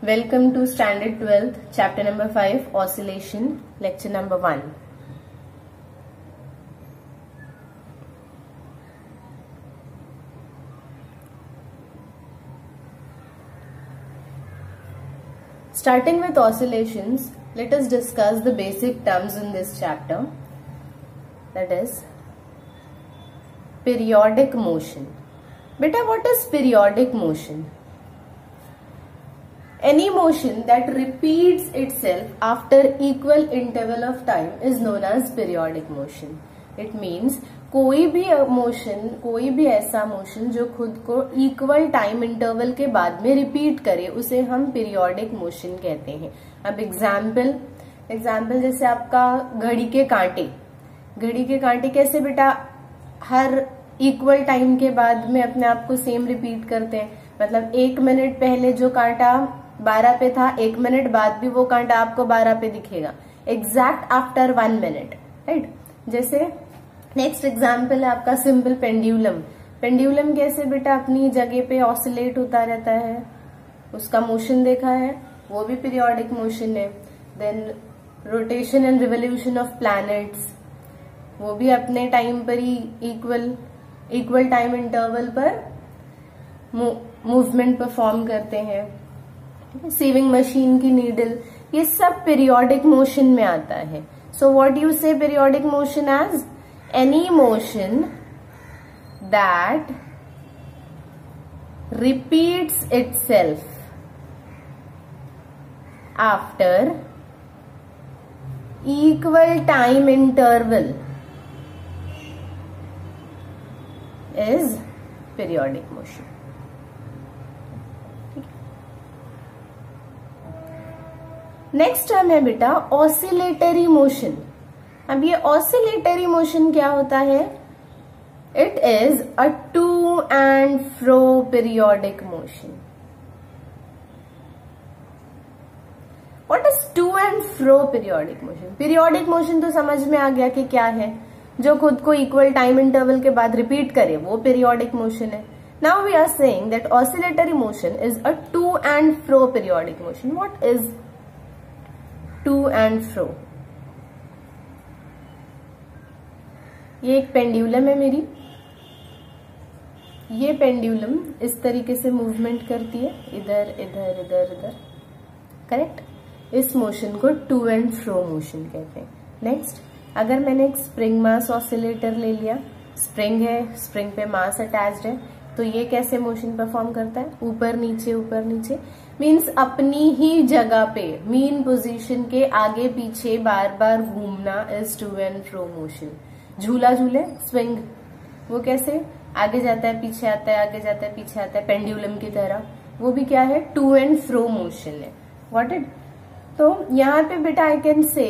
Welcome to Standard 12th, Chapter number 5, Oscillation, Lecture number 1. Starting with oscillations, let us discuss the basic terms in this chapter. That is, periodic motion. Beta, what is periodic motion? Any motion that repeats itself after equal interval of time is known as periodic motion. It means कोई भी motion, कोई भी ऐसा motion जो खुद को equal time interval के बाद में रिपीट करे, उसे हम पीरियोडिक मोशन कहते हैं. अब एग्जाम्पल जैसे आपका घड़ी के कांटे कैसे बेटा हर इक्वल टाइम के बाद में अपने आप को सेम रिपीट करते हैं. मतलब 1 मिनट पहले जो कांटा 12 पे था, 1 मिनट बाद भी वो कांटा आपको 12 पे दिखेगा, एग्जैक्ट आफ्टर 1 मिनट, राइट. जैसे नेक्स्ट एग्जाम्पल है आपका सिंपल पेंडुलम कैसे बेटा अपनी जगह पे ऑसिलेट होता रहता है, उसका मोशन देखा है, वो भी पीरियोडिक मोशन है. Then rotation and revolution of planets, वो भी अपने टाइम पर ही इक्वल टाइम इंटरवल पर मूवमेंट परफॉर्म करते हैं. सीविंग मशीन की नीडल, ये सब पीरियोडिक मोशन में आता है. So what you say periodic motion as any motion that repeats itself after equal time interval is periodic motion. Next term है बेटा ऑसिलेटरी मोशन. अब ये ऑसिलेटरी मोशन क्या होता है? It is a to and fro periodic motion. What is to and fro periodic motion? Periodic motion तो समझ में आ गया कि क्या है, जो खुद को इक्वल टाइम इंटरवल के बाद रिपीट करे, वो पीरियोडिक मोशन है. Now we are saying that oscillatory motion is a to and fro periodic motion. What is to and fro? ये एक पेंडुलम है मेरी, ये पेंडुलम इस तरीके से मूवमेंट करती है, इधर इधर इधर इधर, करेक्ट. इस मोशन को टू एंड फ्रो मोशन कहते हैं. नेक्स्ट, अगर मैंने एक स्प्रिंग मास ऑसिलेटर ले लिया, स्प्रिंग है, स्प्रिंग पे मास अटैच्ड है, तो ये कैसे मोशन परफॉर्म करता है? ऊपर नीचे मीन्स अपनी ही जगह पे मीन पोजीशन के आगे पीछे बार बार घूमना is to and fro motion. झूला झूले, स्विंग, वो कैसे आगे जाता है पीछे आता है, आगे जाता है पीछे आता है, पेंडुलम की तरह, वो भी क्या है? टू एंड फ्रो मोशन है. What it? तो यहाँ पे बेटा आई कैन से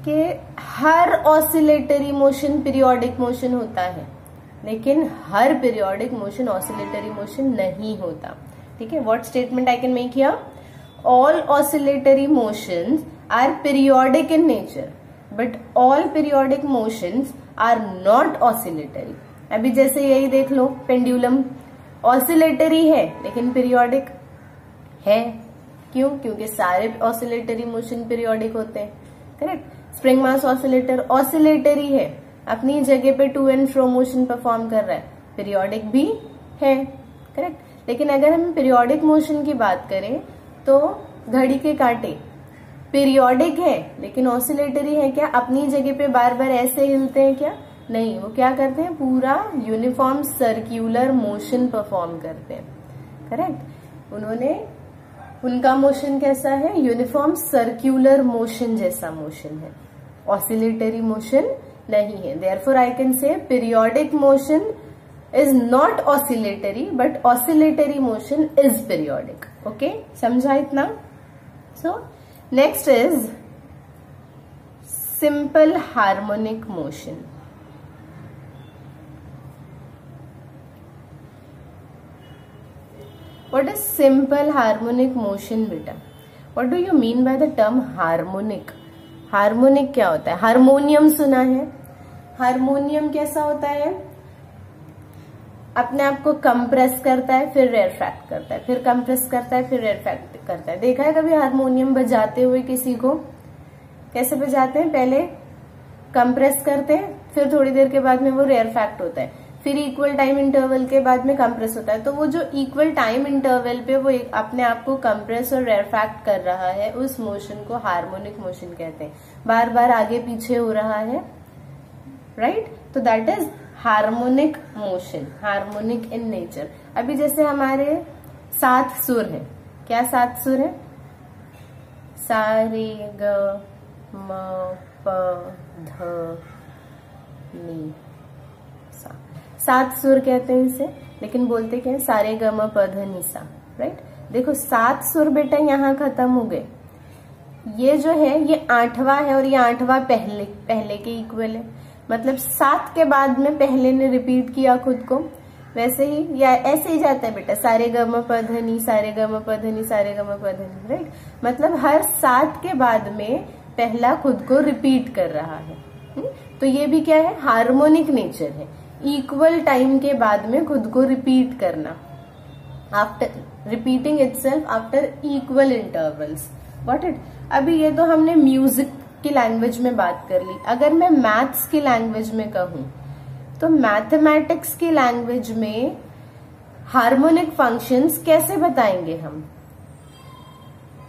कि हर ऑसिलेटरी मोशन पीरियोडिक मोशन होता है, लेकिन हर पीरियोडिक मोशन ऑसिलेटरी मोशन नहीं होता. ठीक है. What statement I can make here? All oscillatory motions are periodic in nature but all periodic motions are not oscillatory. अभी जैसे यही देख लो, पेंडुलम ऑसिलेटरी है लेकिन पीरियोडिक है. क्यों? क्योंकि सारे ऑसिलेटरी मोशन पीरियोडिक होते हैं, correct. Spring mass oscillator oscillatory है, अपनी जगह पे to and fro motion perform कर रहा है, पीरियोडिक भी है, करेक्ट. लेकिन अगर हम पीरियोडिक मोशन की बात करें तो घड़ी के कांटे पीरियोडिक है लेकिन ऑसिलेटरी है क्या? अपनी जगह पे बार बार ऐसे हिलते हैं क्या? नहीं, वो क्या करते हैं? पूरा यूनिफॉर्म सर्क्यूलर मोशन परफॉर्म करते हैं, करेक्ट. उनका मोशन कैसा है? यूनिफॉर्म सर्क्यूलर मोशन जैसा मोशन है, ऑसिलेटरी मोशन नहीं है. देयरफॉर आई कैन से periodic motion is not oscillatory but oscillatory motion is periodic. Okay, समझा इतना? So next is simple harmonic motion. What is simple harmonic motion बेटा? What do you mean by the term harmonic? Harmonic क्या होता है? Harmonium सुना है. Harmonium कैसा होता है? अपने आप को कंप्रेस करता है, फिर रेरफैक्ट करता है, फिर कंप्रेस करता है, फिर रेरफैक्ट करता है। देखा है कभी हारमोनियम बजाते हुए किसी को? कैसे बजाते हैं? पहले कंप्रेस करते हैं, फिर थोड़ी देर के बाद में वो रेरफैक्ट होता है, फिर इक्वल टाइम इंटरवल के बाद में कंप्रेस होता है। तो वो जो इक्वल टाइम इंटरवल पे वो अपने आप को कंप्रेस और रेरफैक्ट कर रहा है, उस मोशन को हार्मोनिक मोशन कहते हैं। बार बार आगे पीछे हो रहा है, राइट? तो that is harmonic motion, harmonic in nature. अभी जैसे हमारे 7 सुर है, क्या 7 सुर है? सा रे ग म प ध नी सा। 7 सुर कहते हैं इसे, लेकिन बोलते क्या है? सारे ग म प ध नी सा, राइट? देखो 7 सुर बेटा यहाँ खत्म हो गए। ये जो है ये 8वां है और ये 8वां पहले के इक्वल है। मतलब 7 के बाद में पहले ने रिपीट किया खुद को, वैसे ही या ऐसे ही जाता है बेटा, सारे ग म प ध नी, सारे ग म प ध नी, सारे ग म प ध नी, राइट? मतलब हर 7 के बाद में पहला खुद को रिपीट कर रहा है। तो ये भी क्या है? हार्मोनिक नेचर है। इक्वल टाइम के बाद में खुद को रिपीट करना, after repeating itself after equal intervals. Got it? अभी ये तो हमने म्यूजिक की लैंग्वेज में बात कर ली। अगर मैं मैथ्स की लैंग्वेज में कहूं तो मैथमेटिक्स की लैंग्वेज में हार्मोनिक फंक्शंस कैसे बताएंगे हम?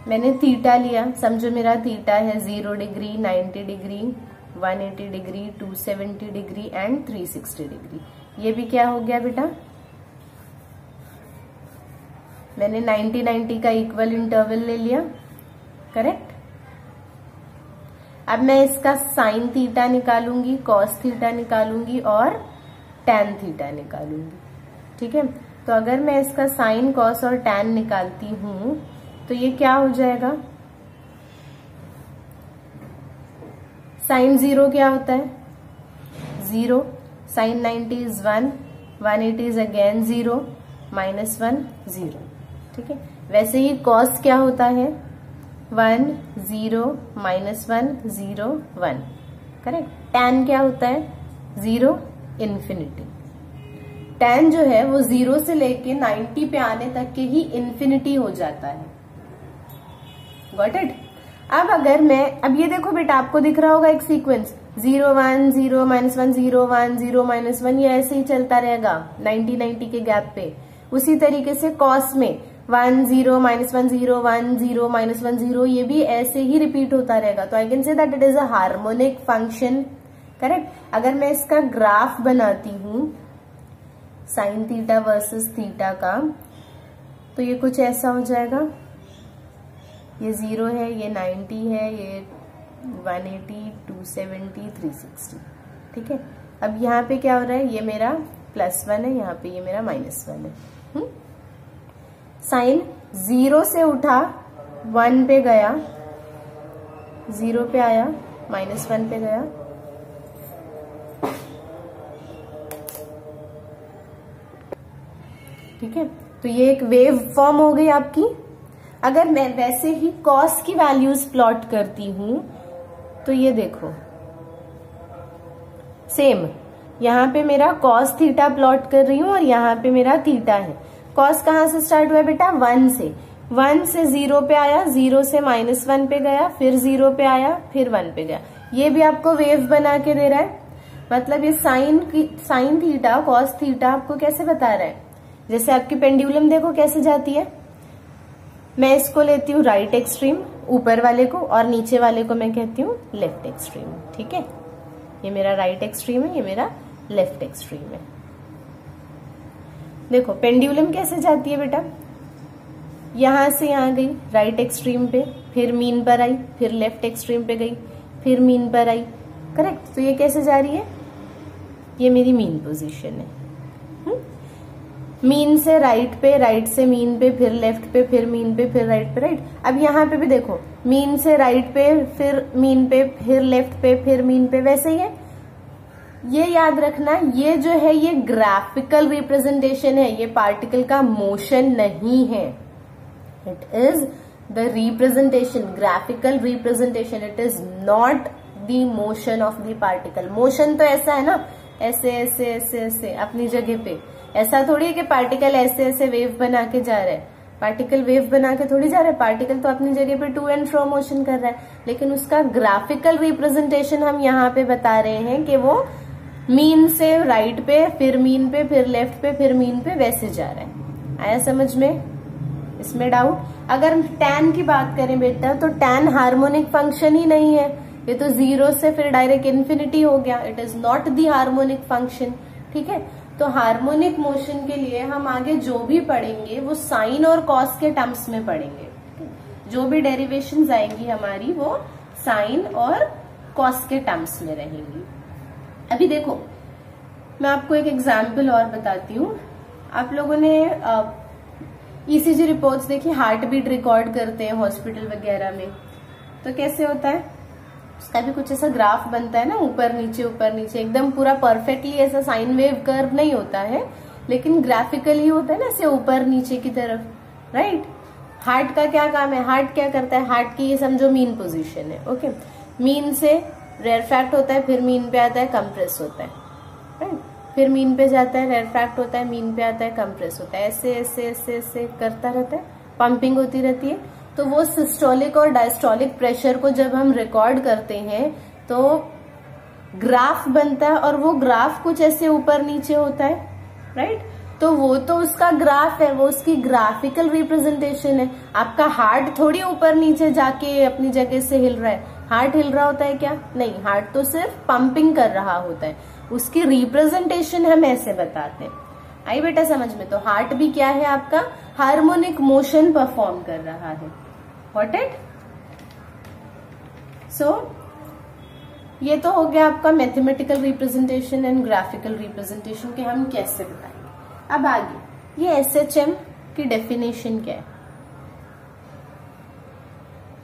मैंने थीटा लिया, समझो मेरा थीटा है 0 degree, 90 degree, 180 degree, 270 degree and 360 degree. ये भी क्या हो गया बेटा? मैंने 90-90 का इक्वल इंटरवल ले लिया, करेक्ट? अब मैं इसका साइन थीटा निकालूंगी, कॉस थीटा निकालूंगी और टैन थीटा निकालूंगी, ठीक है? तो अगर मैं इसका साइन, कॉस और टैन निकालती हूं तो ये क्या हो जाएगा? साइन 0 क्या होता है? 0, साइन 90 इज 1, 180 इज अगेन 0, -1 0, ठीक है? वैसे ही कॉस क्या होता है? 1 0 -1 0 1, करेक्ट? टैन क्या होता है? 0 इन्फिनिटी। टैन जो है वो 0 से लेके 90 पे आने तक के ही इन्फिनिटी हो जाता है। Got it? अब अगर मैं, अब ये देखो बेटा, आपको दिख रहा होगा एक सीक्वेंस 0 1 0 -1 0 1 0 -1, ये ऐसे ही चलता रहेगा 90-90 के गैप पे। उसी तरीके से कॉस में 1 0 -1 0 1 0 -1 0, ये भी ऐसे ही रिपीट होता रहेगा। तो आई can say that it is a harmonic function, correct? अगर मैं इसका ग्राफ बनाती हूं साइन थीटा वर्सेस थीटा का, तो ये कुछ ऐसा हो जाएगा। ये 0 है, ये 90 है, ये 180, 270, 360, ठीक है? अब यहाँ पे क्या हो रहा है? ये मेरा +1 है, यहाँ पे ये मेरा -1 है। साइन 0 से उठा, 1 पे गया, 0 पे आया, -1 पे गया, ठीक है? तो ये एक वेव फॉर्म हो गई आपकी। अगर मैं वैसे ही कॉस की वैल्यूज प्लॉट करती हूं तो ये देखो सेम, यहाँ पे मेरा कॉस थीटा प्लॉट कर रही हूं और यहाँ पे मेरा थीटा है। कॉस कहाँ से स्टार्ट हुआ बेटा? 1 से। 1 से 0 पे आया, 0 से -1 पे गया, फिर 0 पे आया, फिर 1 पे गया। ये भी आपको वेव बना के दे रहा है। मतलब ये साइन थीटा, कॉस थीटा आपको कैसे बता रहा है? जैसे आपकी पेंडुलम देखो कैसे जाती है। मैं इसको लेती हूँ राइट एक्सट्रीम, ऊपर वाले को, और नीचे वाले को मैं कहती हूँ लेफ्ट एक्सट्रीम, ठीक है? ये मेरा राइट एक्सट्रीम है, ये मेरा लेफ्ट एक्सट्रीम है। देखो पेंडुलम कैसे जाती है बेटा? यहां से यहां गई राइट एक्सट्रीम पे, फिर मीन पर आई, फिर लेफ्ट एक्सट्रीम पे गई, फिर मीन पर आई, करेक्ट? तो ये कैसे जा रही है? ये मेरी मीन पोजीशन है। मीन से राइट पे, राइट से मीन पे, फिर लेफ्ट पे, फिर मीन पे, फिर राइट पे, राइट? अब यहाँ पे भी देखो, मीन से राइट पे, फिर मीन पे, फिर लेफ्ट पे, फिर मीन पे, वैसे ही है। ये याद रखना, ये जो है ये ग्राफिकल रिप्रेजेंटेशन है, ये पार्टिकल का मोशन नहीं है। It is the representation, graphical representation. It is not the motion of the particle. Motion तो ऐसा है ना, ऐसे ऐसे ऐसे ऐसे अपनी जगह पे, ऐसा थोड़ी है कि पार्टिकल ऐसे ऐसे वेव बना के जा रहा है, पार्टिकल वेव बना के थोड़ी जा रहा है, पार्टिकल तो अपनी जगह पे टू एंड फ्रो मोशन कर रहा है, लेकिन उसका ग्राफिकल रिप्रेजेंटेशन हम यहाँ पे बता रहे हैं कि वो मीन से राइट पे, फिर मीन पे, फिर लेफ्ट पे, फिर मीन पे, वैसे जा रहा है। आया समझ में? इसमें डाउट? अगर हम टैन की बात करें बेटा, तो टैन हार्मोनिक फंक्शन ही नहीं है, ये तो जीरो से फिर डायरेक्ट इन्फिनिटी हो गया, it is not the harmonic function. ठीक है, तो हार्मोनिक मोशन के लिए हम आगे जो भी पढ़ेंगे वो साइन और कॉस के टर्म्स में पढ़ेंगे। जो भी डेरिवेशंस आएंगी हमारी वो साइन और कॉस के टर्म्स में रहेंगी। अभी देखो, मैं आपको एक एग्जाम्पल और बताती हूँ। आप लोगों ने ईसीजी रिपोर्ट्स देखी, हार्ट बीट रिकॉर्ड करते हैं हॉस्पिटल वगैरह में, तो कैसे होता है, उसका भी कुछ ऐसा ग्राफ बनता है ना, ऊपर नीचे, एकदम पूरा परफेक्टली ऐसा साइन वेव कर्व नहीं होता है, लेकिन ग्राफिकली होता है ना, ऐसे ऊपर नीचे की तरफ, राइट। हार्ट का क्या काम है, हार्ट क्या करता है, हार्ट की ये समझो मीन पोजीशन है, ओके। मीन से रेयरफैक्ट होता है, फिर मीन पे आता है, कंप्रेस होता है, राइट। फिर मीन पे जाता है, रेयरफैक्ट होता है, मीन पे आता है, कंप्रेस होता है, ऐसे ऐसे ऐसे ऐसे करता रहता है, पंपिंग होती रहती है। तो वो सिस्टोलिक और डायस्टोलिक प्रेशर को जब हम रिकॉर्ड करते हैं तो ग्राफ बनता है, और वो ग्राफ कुछ ऐसे ऊपर नीचे होता है, राइट। तो वो तो उसका ग्राफ है, वो उसकी ग्राफिकल रिप्रेजेंटेशन है। आपका हार्ट थोड़ी ऊपर नीचे जाके अपनी जगह से हिल रहा है, हार्ट हिल रहा होता है क्या? नहीं, हार्ट तो सिर्फ पंपिंग कर रहा होता है, उसकी रिप्रेजेंटेशन हम ऐसे बताते हैं। आई बेटा समझ में? तो हार्ट भी क्या है आपका, हार्मोनिक मोशन परफॉर्म कर रहा है। What it? सो ये तो हो गया आपका mathematical representation and graphical representation के हम कैसे बताएंगे। अब आगे ये एसएचएम की डेफिनेशन क्या है?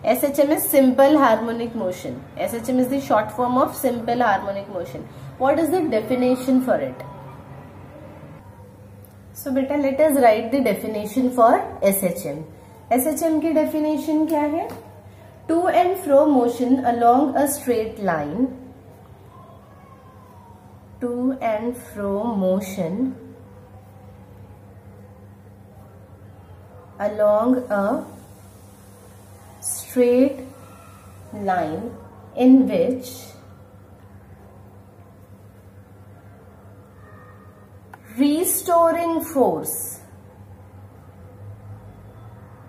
SHM is simple harmonic motion. SHM is the short form of simple harmonic motion. What is the definition for it? So beta, let us write the definition for SHM. SHM की definition क्या है? To and fro motion along a straight line. To and fro motion along a straight line in which restoring force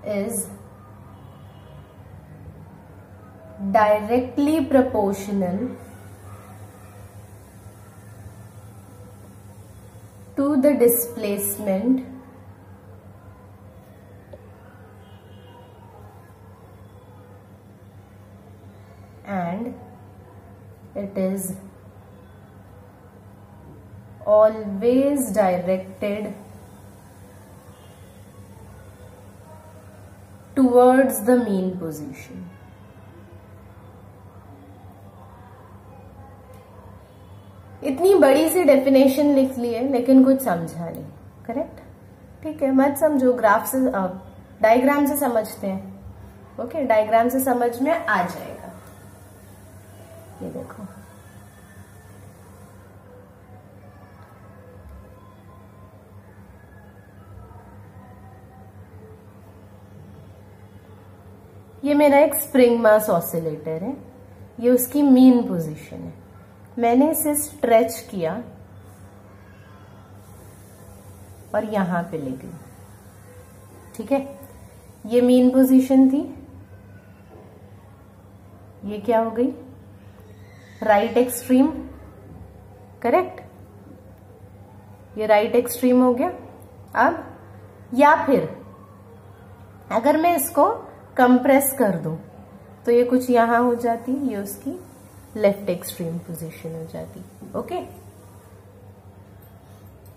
is directly proportional to the displacement and it is always directed towards the mean position. इतनी बड़ी सी definition लिख ली है लेकिन कुछ समझा नहीं, correct? ठीक है, मत समझो, ग्राफ से डायग्राम से समझते हैं। ओके, डायग्राम से समझ में आ जाएगा। ये देखो, ये मेरा एक स्प्रिंग मास ऑसिलेटर है, ये उसकी मीन पोजीशन है। मैंने इसे स्ट्रेच किया और यहां पे ले गई, ठीक है। ये मीन पोजीशन थी, ये क्या हो गई, राइट एक्सट्रीम, करेक्ट? ये राइट एक्सट्रीम हो गया। अब या फिर अगर मैं इसको कंप्रेस कर दूं तो ये कुछ यहां हो जाती, ये उसकी लेफ्ट एक्सट्रीम पोजीशन हो जाती। ओके,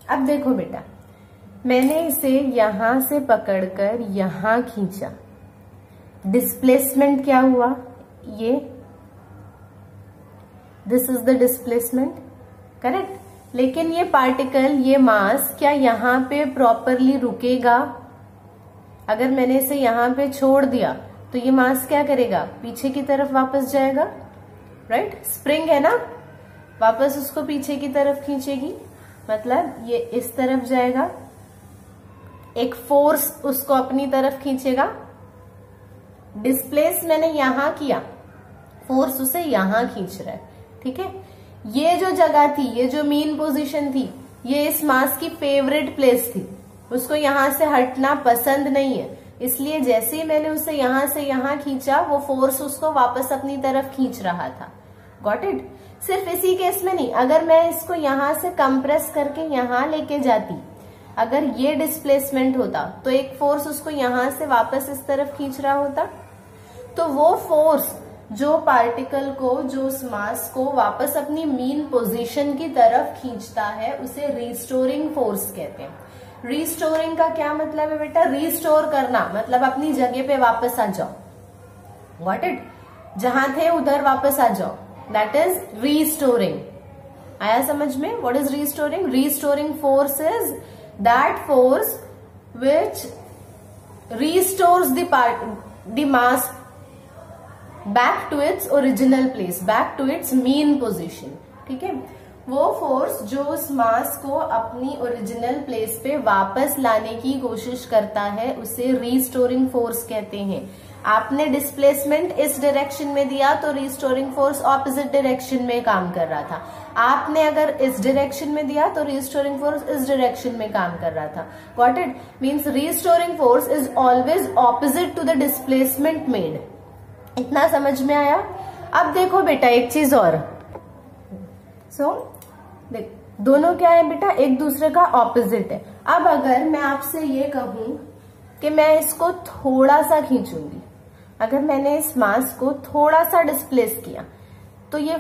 अब देखो बेटा, मैंने इसे यहां से पकड़कर यहां खींचा, डिस्प्लेसमेंट क्या हुआ, ये this is the displacement, correct. लेकिन ये पार्टिकल, ये मास क्या यहां पे प्रॉपरली रुकेगा? अगर मैंने इसे यहां पे छोड़ दिया तो ये मास क्या करेगा, पीछे की तरफ वापस जाएगा, राइट? स्प्रिंग है ना, वापस उसको पीछे की तरफ खींचेगी, मतलब ये इस तरफ जाएगा, एक फोर्स उसको अपनी तरफ खींचेगा। डिस्प्लेस मैंने यहां किया, फोर्स उसे यहां खींच रहा है, ठीक है। ये जो जगह थी, ये जो मेन पोजीशन थी, ये इस मास की फेवरेट प्लेस थी, उसको यहां से हटना पसंद नहीं है, इसलिए जैसे ही मैंने उसे यहां से यहां खींचा, वो फोर्स उसको वापस अपनी तरफ खींच रहा था। Got it. सिर्फ इसी केस में नहीं, अगर मैं इसको यहां से कंप्रेस करके यहां लेके जाती, अगर ये डिस्प्लेसमेंट होता तो एक फोर्स उसको यहां से वापस इस तरफ खींच रहा होता, तो वो फोर्स जो पार्टिकल को, जो उस मास को वापस अपनी मीन पोजीशन की तरफ खींचता है, उसे रिस्टोरिंग फोर्स कहते हैं। रिस्टोरिंग का क्या मतलब है बेटा? रिस्टोर करना, मतलब अपनी जगह पे वापस आ जाओ। Got it. जहां थे उधर वापस आ जाओ, दैट इज रिस्टोरिंग। आया समझ में? What is restoring? Restoring force is that force which restores the mass back to its original place, back to its mean position, ठीक है। वो फोर्स जो उस मास को अपनी ओरिजिनल प्लेस पे वापस लाने की कोशिश करता है, उसे रिस्टोरिंग फोर्स कहते हैं। आपने डिस्प्लेसमेंट इस डायरेक्शन में दिया तो रिस्टोरिंग फोर्स ऑपोजिट डायरेक्शन में काम कर रहा था। आपने अगर इस डायरेक्शन में दिया तो रिस्टोरिंग फोर्स इस डायरेक्शन में काम कर रहा था। Got it? Means restoring force is always opposite to the displacement made. इतना समझ में आया? अब देखो बेटा एक चीज और, देख दोनों क्या है बेटा? एक दूसरे का ऑपोजिट है। अब अगर मैं आपसे ये कहूं कि मैं इसको थोड़ा सा खींचूंगी, अगर मैंने इस मास को थोड़ा सा डिस्प्लेस किया, तो ये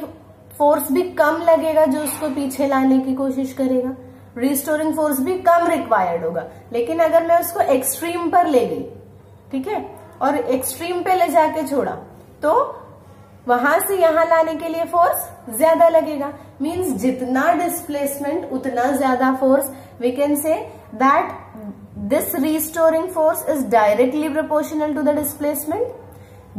फोर्स भी कम लगेगा जो उसको पीछे लाने की कोशिश करेगा, रिस्टोरिंग फोर्स भी कम रिक्वायर्ड होगा। लेकिन अगर मैं उसको एक्सट्रीम पर ले गई, ठीक है, और एक्सट्रीम पे ले जाके छोड़ा, तो वहां से यहां लाने के लिए फोर्स ज्यादा लगेगा। मींस जितना डिस्प्लेसमेंट उतना ज्यादा force. We can say that this restoring force is directly proportional to the displacement.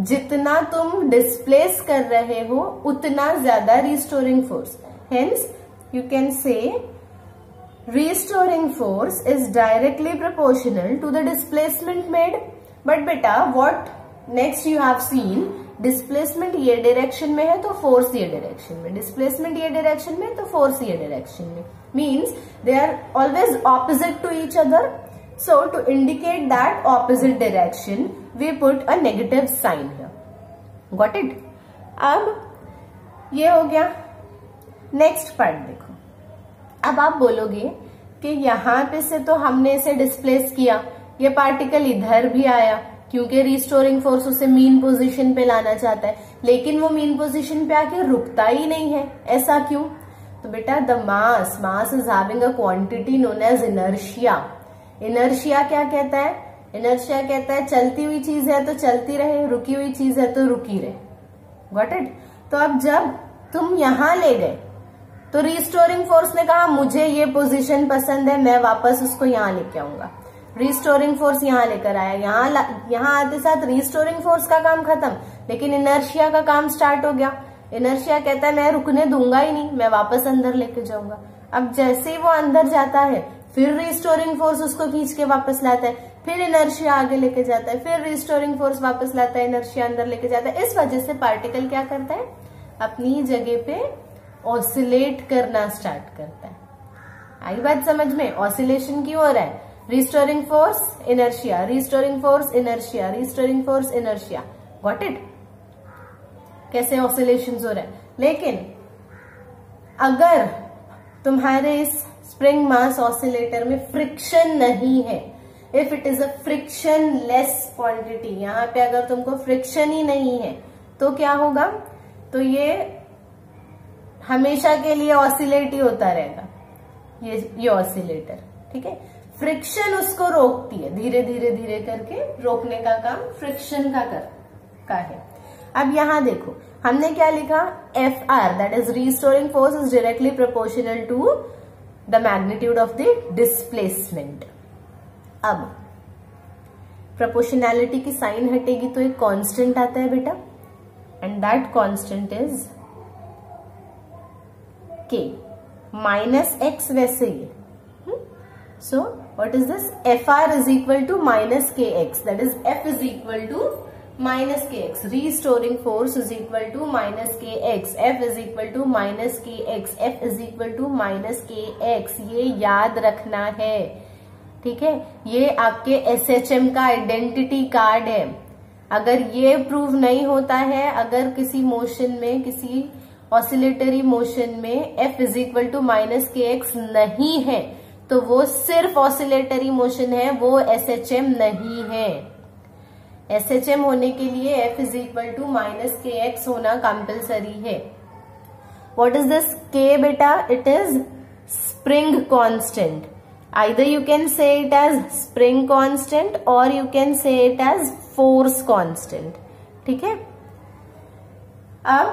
जितना तुम डिस्प्लेस कर रहे हो उतना ज्यादा restoring force. Hence you can say restoring force is directly proportional to the displacement made. But बेटा what next you have seen, displacement ये direction में है तो फोर्स ये डायरेक्शन में, डिस्प्लेसमेंट ये डायरेक्शन में तो फोर्स ये डायरेक्शन में, means they are always opposite to each other. So to indicate that opposite direction we put a negative sign here. Got it? अब ये हो गया. नेक्स्ट पार्ट देखो. अब आप बोलोगे कि यहाँ पे से तो हमने इसे डिस्प्लेस किया, ये पार्टिकल इधर भी आया क्योंकि रिस्टोरिंग फोर्स उसे मीन पोजीशन पे लाना चाहता है, लेकिन वो मीन पोजीशन पे आके रुकता ही नहीं है. ऐसा क्यों? तो बेटा the mass is having a quantity known as inertia. Inertia क्या कहता है? इनर्शिया कहता है चलती हुई चीज है तो चलती रहे, रुकी हुई चीज है तो रुकी रहे. Got it? तो अब जब तुम यहां ले गए तो रिस्टोरिंग फोर्स ने कहा मुझे ये पोजीशन पसंद है, मैं वापस उसको यहां लेके आऊंगा. रिस्टोरिंग फोर्स यहां लेकर आया, यहां आते साथ रिस्टोरिंग फोर्स का काम खत्म, लेकिन इनर्शिया का काम स्टार्ट हो गया. इनर्शिया कहता है मैं रुकने दूंगा ही नहीं, मैं वापस अंदर लेके जाऊंगा. अब जैसे ही वो अंदर जाता है फिर रिस्टोरिंग फोर्स उसको खींच के वापस लाता है, फिर इनर्शिया आगे लेके जाता है, फिर रिस्टोरिंग फोर्स वापस लाता है, इनर्शिया अंदर लेके जाता है. इस वजह से पार्टिकल क्या करता है? अपनी जगह पे ऑसिलेट करना स्टार्ट करता है. आई बात समझ में? ऑसिलेशन की ओर है. Restoring force inertia, restoring force inertia, restoring force inertia. Got it? कैसे ऑसिलेशन हो रहा है. लेकिन अगर तुम्हारे इस स्प्रिंग मास ऑसिलेटर में फ्रिक्शन नहीं है, if it is a friction less quantity, यहां पे अगर तुमको फ्रिक्शन ही नहीं है तो क्या होगा? तो ये हमेशा के लिए ऑसिलेट ही होता रहेगा ये ऑसिलेटर. ठीक है? फ्रिक्शन उसको रोकती है, धीरे धीरे धीरे करके रोकने का काम फ्रिक्शन का है. अब यहां देखो हमने क्या लिखा? F R that is restoring force is directly proportional to the magnitude of the displacement. अब प्रोपोर्शनैलिटी की साइन हटेगी तो एक कांस्टेंट आता है बेटा, and that constant is K. Minus X वैसे ही। So what is this, F R is equal to minus K X, that is F is equal to minus K X, restoring force is equal to minus K X, F is equal to minus K X, F is equal to minus K X. ये याद रखना है, ठीक है। ये आपके SHM का identity card है। अगर ये प्रूव नहीं होता है, अगर किसी मोशन में, किसी ऑसिलेटरी मोशन में F is equal to minus K X नहीं है, तो वो सिर्फ ऑसिलेटरी मोशन है, वो एसएचएम नहीं है। एसएचएम होने के लिए F is equal to minus K X होना कंपल्सरी है। व्हाट इज दिस के बेटा, it is spring constant. Either you can say it as spring constant or you can say it as force constant, ठीक है। अब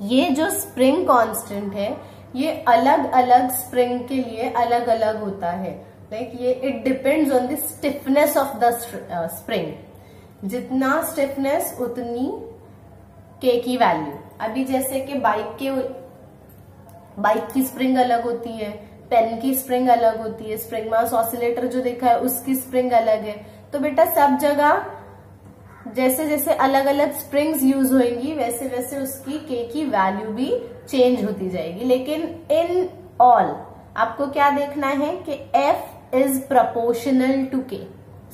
ये जो spring constant है, ये अलग अलग स्प्रिंग के लिए अलग अलग होता है। लाइक ये it depends on the stiffness of the spring. जितना स्टिफनेस उतनी के की वैल्यू। अभी जैसे कि बाइक की स्प्रिंग अलग होती है, पेन की स्प्रिंग अलग होती है, स्प्रिंग मास ऑसिलेटर जो देखा है उसकी स्प्रिंग अलग है। तो बेटा सब जगह जैसे जैसे अलग अलग स्प्रिंग्स यूज होंगी, वैसे वैसे उसकी के की वैल्यू भी चेंज होती जाएगी। लेकिन इन ऑल आपको क्या देखना है कि F is proportional to K,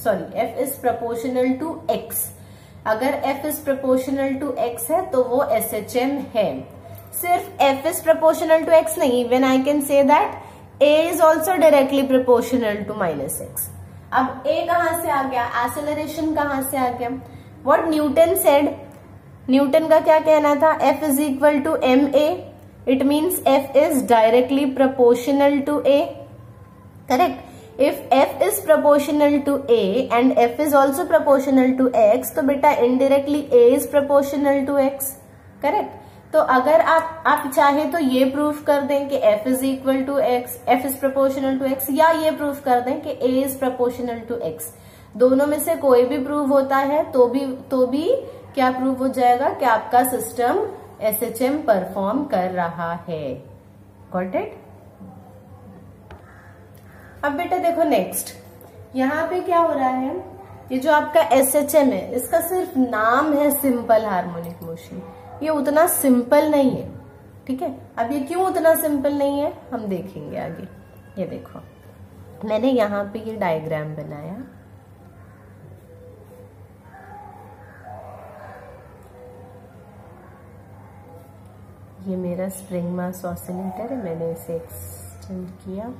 sorry F is proportional to X। अगर F is proportional to X है तो वो SHM है। सिर्फ F is proportional to X नहीं, even I can say that A is also directly proportional to minus x। अब A कहां से आ गया, एक्सेलरेशन कहां से आ गया। What Newton said, न्यूटन का क्या कहना था, F is equal to ma, it means F is directly proportional to A, correct। If F is proportional to A and F is also proportional to X, तो बेटा indirectly A is proportional to X, correct। तो अगर आप चाहे तो ये proof कर दें कि F is equal to X, F is proportional to X, या ये प्रूफ कर दें कि A is proportional to X. दोनों में से कोई भी प्रूव होता है तो भी क्या प्रूव हो जाएगा कि आपका सिस्टम SHM परफॉर्म कर रहा है। Got it. अब बेटा देखो नेक्स्ट, यहाँ पे क्या हो रहा है, ये जो आपका SHM है इसका सिर्फ नाम है सिंपल हार्मोनिक मोशन, ये उतना सिंपल नहीं है, ठीक है। अब ये क्यों उतना सिंपल नहीं है हम देखेंगे आगे। ये देखो मैंने यहाँ पे ये डायग्राम बनाया, ये मेरा स्प्रिंग मास ऑसिलेटर है, मैंने इसे एक्सटेंड किया।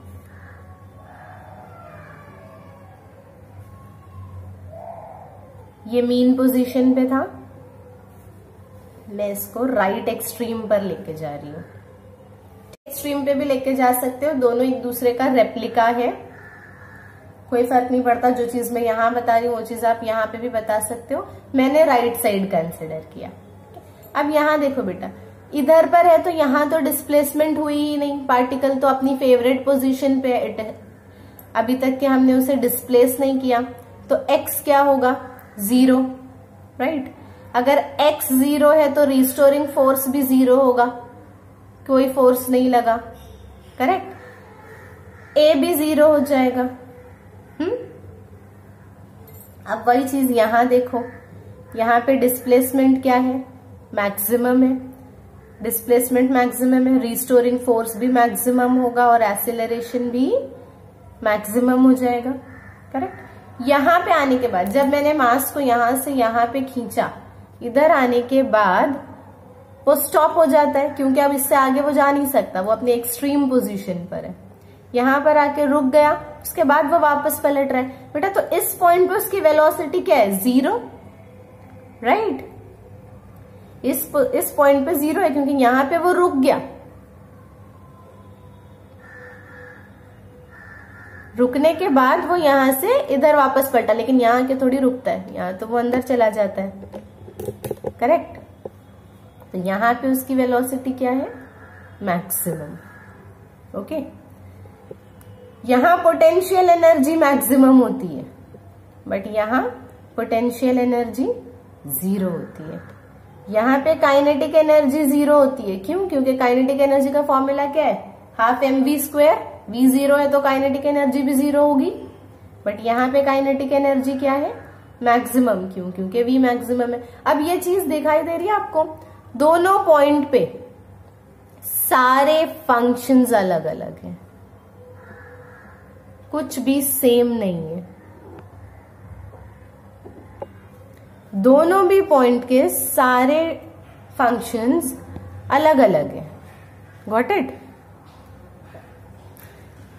ये मीन पोजीशन पे था, मैं इसको राइट एक्सट्रीम पर लेके जा रही हूँ। एक्सट्रीम पे भी लेके जा सकते हो, दोनों एक दूसरे का रेप्लिका है, कोई फर्क नहीं पड़ता। जो चीज मैं यहाँ बता रही हूँ वो चीज आप यहाँ पे भी बता सकते हो। मैंने राइट साइड कंसिडर किया। अब यहाँ देखो बेटा, इधर पर है तो यहाँ तो डिस्प्लेसमेंट हुई ही नहीं, पार्टिकल तो अपनी फेवरेट पोजीशन पे है, अभी तक के हमने उसे डिस्प्लेस नहीं किया, तो x क्या होगा, 0, राइट। अगर x 0 है तो रिस्टोरिंग फोर्स भी 0 होगा, कोई फोर्स नहीं लगा, करेक्ट। A भी 0 हो जाएगा। अब वही चीज यहां देखो, यहाँ पे डिस्प्लेसमेंट क्या है, मैक्सिमम है, डिस्प्लेसमेंट मैक्सिमम है, रिस्टोरिंग फोर्स भी मैक्सिमम होगा और एक्सेलरेशन भी मैक्सिमम हो जाएगा, करेक्ट। यहाँ पे आने के बाद जब मैंने मास को यहां से यहाँ पे खींचा, इधर आने के बाद वो स्टॉप हो जाता है, क्योंकि अब इससे आगे वो जा नहीं सकता, वो अपनी एक्सट्रीम पोजीशन पर है। यहां पर आके रुक गया, उसके बाद वो वापस पलट रहा है। बेटा तो इस पॉइंट पे उसकी वेलोसिटी क्या है, 0, राइट। इस पॉइंट पे 0 है क्योंकि यहां पे वो रुक गया। रुकने के बाद वो यहां से इधर वापस पलटा, लेकिन यहाँ के थोड़ी रुकता है, यहाँ तो वो अंदर चला जाता है, करेक्ट। तो यहाँ पे उसकी वेलोसिटी क्या है, मैक्सिमम, ओके। यहाँ पोटेंशियल एनर्जी मैक्सिमम होती है, बट यहाँ पोटेंशियल एनर्जी 0 होती है। यहाँ पे काइनेटिक एनर्जी 0 होती है। क्यों? क्योंकि काइनेटिक एनर्जी का फॉर्मूला क्या है? Half mv²। v 0 है तो काइनेटिक एनर्जी भी 0 होगी। बट यहाँ पे काइनेटिक एनर्जी क्या है? मैक्सिमम। क्यों? क्योंकि v मैक्सिमम है। अब ये चीज दिखाई दे रही है आपको, दोनों पॉइंट पे सारे फंक्शंस अलग अलग हैं, कुछ भी सेम नहीं है। दोनों भी पॉइंट के सारे फंक्शंस अलग अलग हैं। Got it?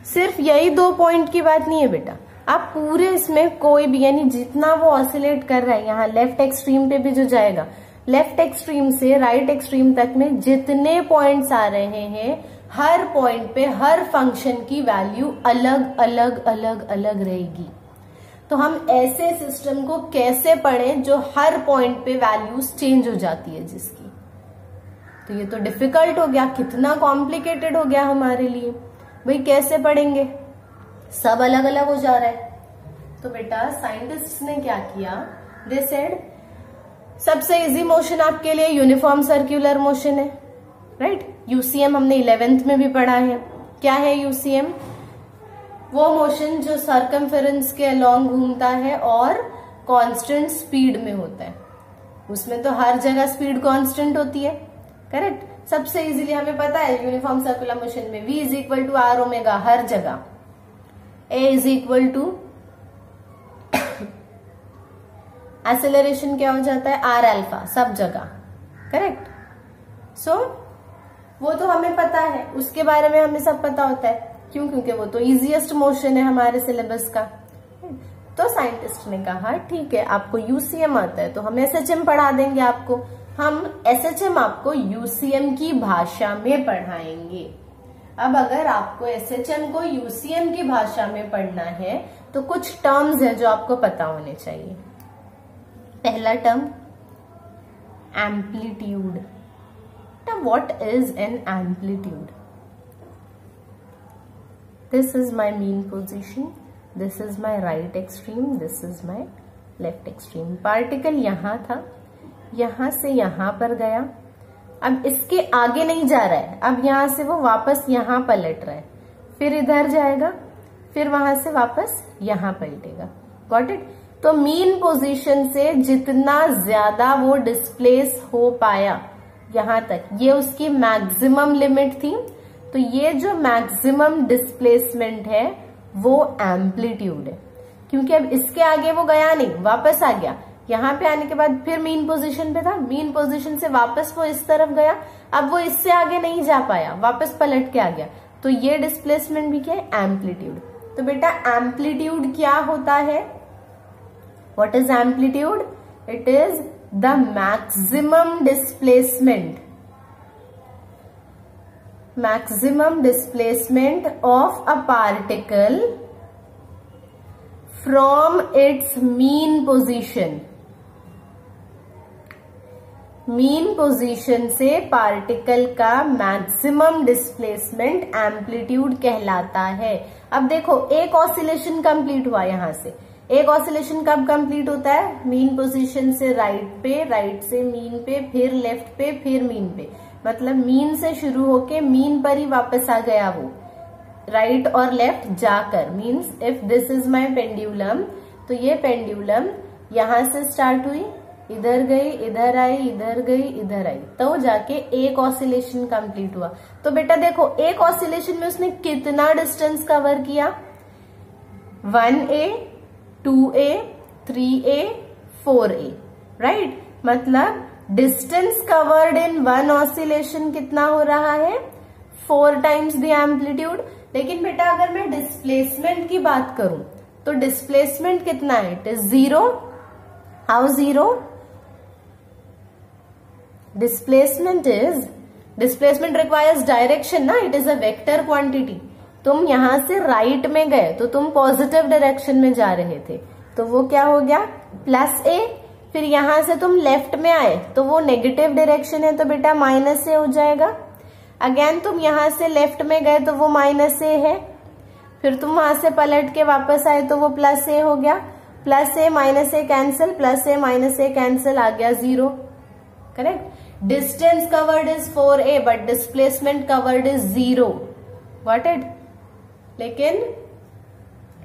सिर्फ यही 2 पॉइंट की बात नहीं है बेटा, आप पूरे इसमें कोई भी, यानी जितना वो ऑसिलेट कर रहा है, यहाँ लेफ्ट एक्सट्रीम पे भी जो जाएगा, लेफ्ट एक्सट्रीम से राइट एक्सट्रीम तक में जितने पॉइंट्स आ रहे हैं, हर पॉइंट पे हर फंक्शन की वैल्यू अलग अलग अलग अलग रहेगी। तो हम ऐसे सिस्टम को कैसे पढ़ें जो हर पॉइंट पे वैल्यूज चेंज हो जाती है जिसकी? तो ये तो डिफिकल्ट हो गया, कितना कॉम्प्लिकेटेड हो गया हमारे लिए। भाई कैसे पढ़ेंगे? सब अलग अलग हो जा रहा है। तो बेटा साइंटिस्ट ने क्या किया? दे सेड सबसे इजी मोशन आपके लिए यूनिफॉर्म सर्कुलर मोशन है, राइट? यूसीएम हमने 11th में भी पढ़ा है। क्या है यूसीएम? वो मोशन जो सर्कमफेरेंस के अलोंग घूमता है और कांस्टेंट स्पीड में होता है। उसमें तो हर जगह स्पीड कांस्टेंट होती है, करेक्ट? सबसे इजीली हमें पता है यूनिफॉर्म सर्कुलर मोशन में v is equal to R omega हर जगह, a is equal to acceleration क्या हो जाता है? आर अल्फा सब जगह, करेक्ट? सो वो तो हमें पता है, उसके बारे में हमें सब पता होता है। क्यों? क्योंकि वो तो इजीएस्ट मोशन है हमारे सिलेबस का। तो साइंटिस्ट ने कहा ठीक है, आपको यूसीएम आता है तो हम एसएचएम पढ़ा देंगे आपको। हम एसएचएम आपको यूसीएम की भाषा में पढ़ाएंगे। अब अगर आपको एसएचएम को यूसीएम की भाषा में पढ़ना है तो कुछ टर्म्स हैं जो आपको पता होने चाहिए। पहला term amplitude. What is an amplitude? This is my mean position, this is my right extreme, this is my left extreme. Particle यहाँ था, यहाँ से यहाँ पर गया, अब इसके आगे नहीं जा रहा है, अब यहाँ से वो वापस यहाँ पलट रहा है, फिर इधर जाएगा, फिर वहां से वापस यहाँ पलटेगा। Got it? तो मीन पोजीशन से जितना ज्यादा वो डिस्प्लेस हो पाया यहाँ तक, ये उसकी मैक्सिमम लिमिट थी। तो ये जो मैक्सिमम डिस्प्लेसमेंट है वो एम्पलीट्यूड है, क्योंकि अब इसके आगे वो गया नहीं, वापस आ गया। यहाँ पे आने के बाद फिर मीन पोजीशन पे था, मीन पोजीशन से वापस वो इस तरफ गया, अब वो इससे आगे नहीं जा पाया, वापस पलट के आ गया। तो ये डिस्प्लेसमेंट भी क्या है? एम्पलीट्यूड। तो बेटा एम्पलीट्यूड क्या होता है? What is amplitude? It is the maximum displacement, maximum displacement of a particle from its mean position। Mean position से पार्टिकल का मैक्सिमम डिस्प्लेसमेंट एम्पलीट्यूड कहलाता है। अब देखो एक ऑसिलेशन कंप्लीट हुआ, यहां से एक ऑसिलेशन कब कंप्लीट होता है? मीन पोजीशन से राइट पे, राइट से मीन पे, फिर लेफ्ट पे, फिर मीन पे, मतलब मीन से शुरू होके मीन पर ही वापस आ गया वो, राइट और लेफ्ट जाकर। Means if this is my pendulum, तो ये पेंडुलम यहां से स्टार्ट हुई, इधर गई, इधर आई, इधर गई, इधर आई, तो जाके एक ऑसिलेशन कंप्लीट हुआ। तो बेटा देखो एक ऑसिलेशन में उसने कितना डिस्टेंस कवर किया? 1a, 2a, 3a, 4a, right? मतलब distance covered in one oscillation कितना हो रहा है? 4 टाइम्स द एम्पलीट्यूड। लेकिन बेटा अगर मैं डिस्प्लेसमेंट की बात करूं तो डिस्प्लेसमेंट कितना है? It is 0। How 0? Displacement requires direction ना, it is a vector quantity. तुम यहां से राइट में गए तो तुम पॉजिटिव डायरेक्शन में जा रहे थे, तो वो क्या हो गया? +a। फिर यहां से तुम लेफ्ट में आए तो वो नेगेटिव डायरेक्शन है, तो बेटा -a हो जाएगा। अगेन तुम यहां से लेफ्ट में गए तो वो -a है, फिर तुम वहां से पलट के वापस आए तो वो +a हो गया। +a -a cancel, +a -a cancel, आ गया 0। Correct. Distance covered is 4a but displacement covered is 0, got it. लेकिन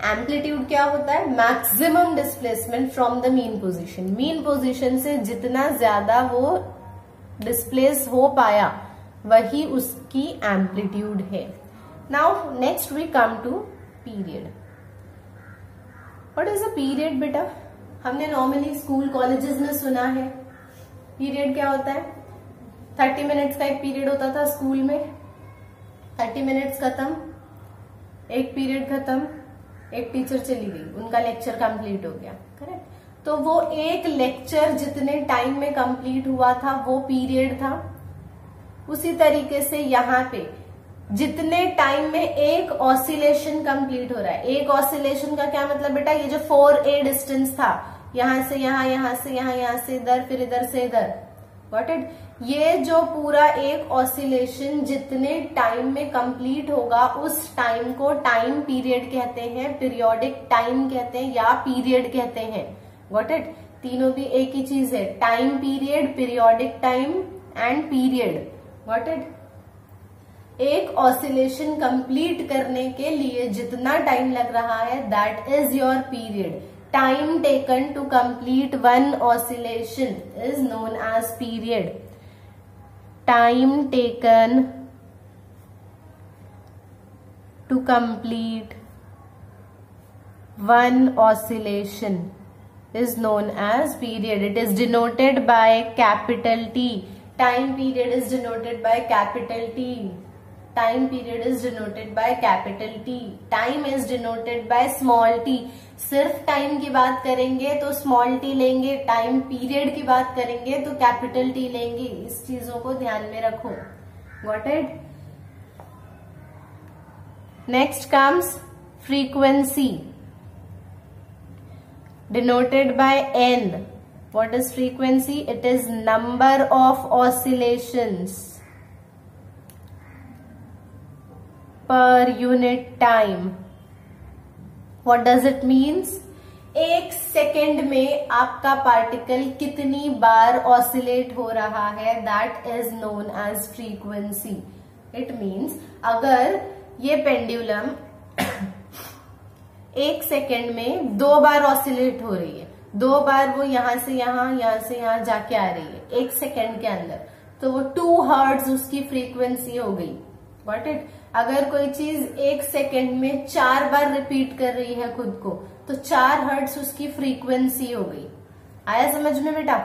एम्पलीट्यूड क्या होता है, maximum displacement from the mean position, mean position से जितना ज्यादा वो डिस्प्लेस हो पाया वही उसकी एम्पलीट्यूड है। Now next we come to period. What is a period बेटा? हमने नॉर्मली स्कूल कॉलेजेस में सुना है पीरियड क्या होता है, 30 मिनट्स का एक पीरियड होता था स्कूल में, 30 मिनट्स खत्म, एक पीरियड खत्म, एक टीचर चली गई, उनका लेक्चर कंप्लीट हो गया, करेक्ट। तो वो एक लेक्चर जितने टाइम में कंप्लीट हुआ था वो पीरियड था। उसी तरीके से यहाँ पे जितने टाइम में एक ऑसिलेशन कंप्लीट हो रहा है, एक ऑसिलेशन का क्या मतलब बेटा, ये जो 4a डिस्टेंस था, यहां से यहां, यहां से यहां, यहां से इधर, फिर इधर से इधर, गॉट इट। ये जो पूरा एक ऑसिलेशन जितने टाइम में कंप्लीट होगा उस टाइम को टाइम पीरियड कहते हैं, पीरियोडिक टाइम कहते हैं या पीरियड कहते हैं, गॉट इट। तीनों भी एक ही चीज है, time period, periodic time and period, got it. एक ऑसिलेशन कंप्लीट करने के लिए जितना टाइम लग रहा है that is your period. Time taken to complete one oscillation is known as period. Time taken to complete one oscillation is known as period. It is denoted by capital T. Time period is denoted by capital T. Time period is denoted by capital T. Time is denoted by small t. सिर्फ time की बात करेंगे तो small T लेंगे, time period की बात करेंगे तो कैपिटल टी लेंगे। इस चीजों को ध्यान में रखो, got it. Next comes frequency denoted by n. What is frequency? It is number of oscillations per unit time. What does it means? एक सेकेंड में आपका पार्टिकल कितनी बार ऑसिलेट हो रहा है, that is known as frequency. It means अगर ये पेंडुलम एक सेकेंड में 2 बार ऑसिलेट हो रही है, 2 बार वो यहां से यहां जाके आ रही है एक सेकेंड के अंदर, तो वो 2 हर्ट्ज उसकी फ्रीक्वेंसी हो गई, गॉट इट। अगर कोई चीज एक सेकेंड में 4 बार रिपीट कर रही है खुद को तो 4 हर्ट्ज उसकी फ्रीक्वेंसी हो गई। आया समझ में बेटा?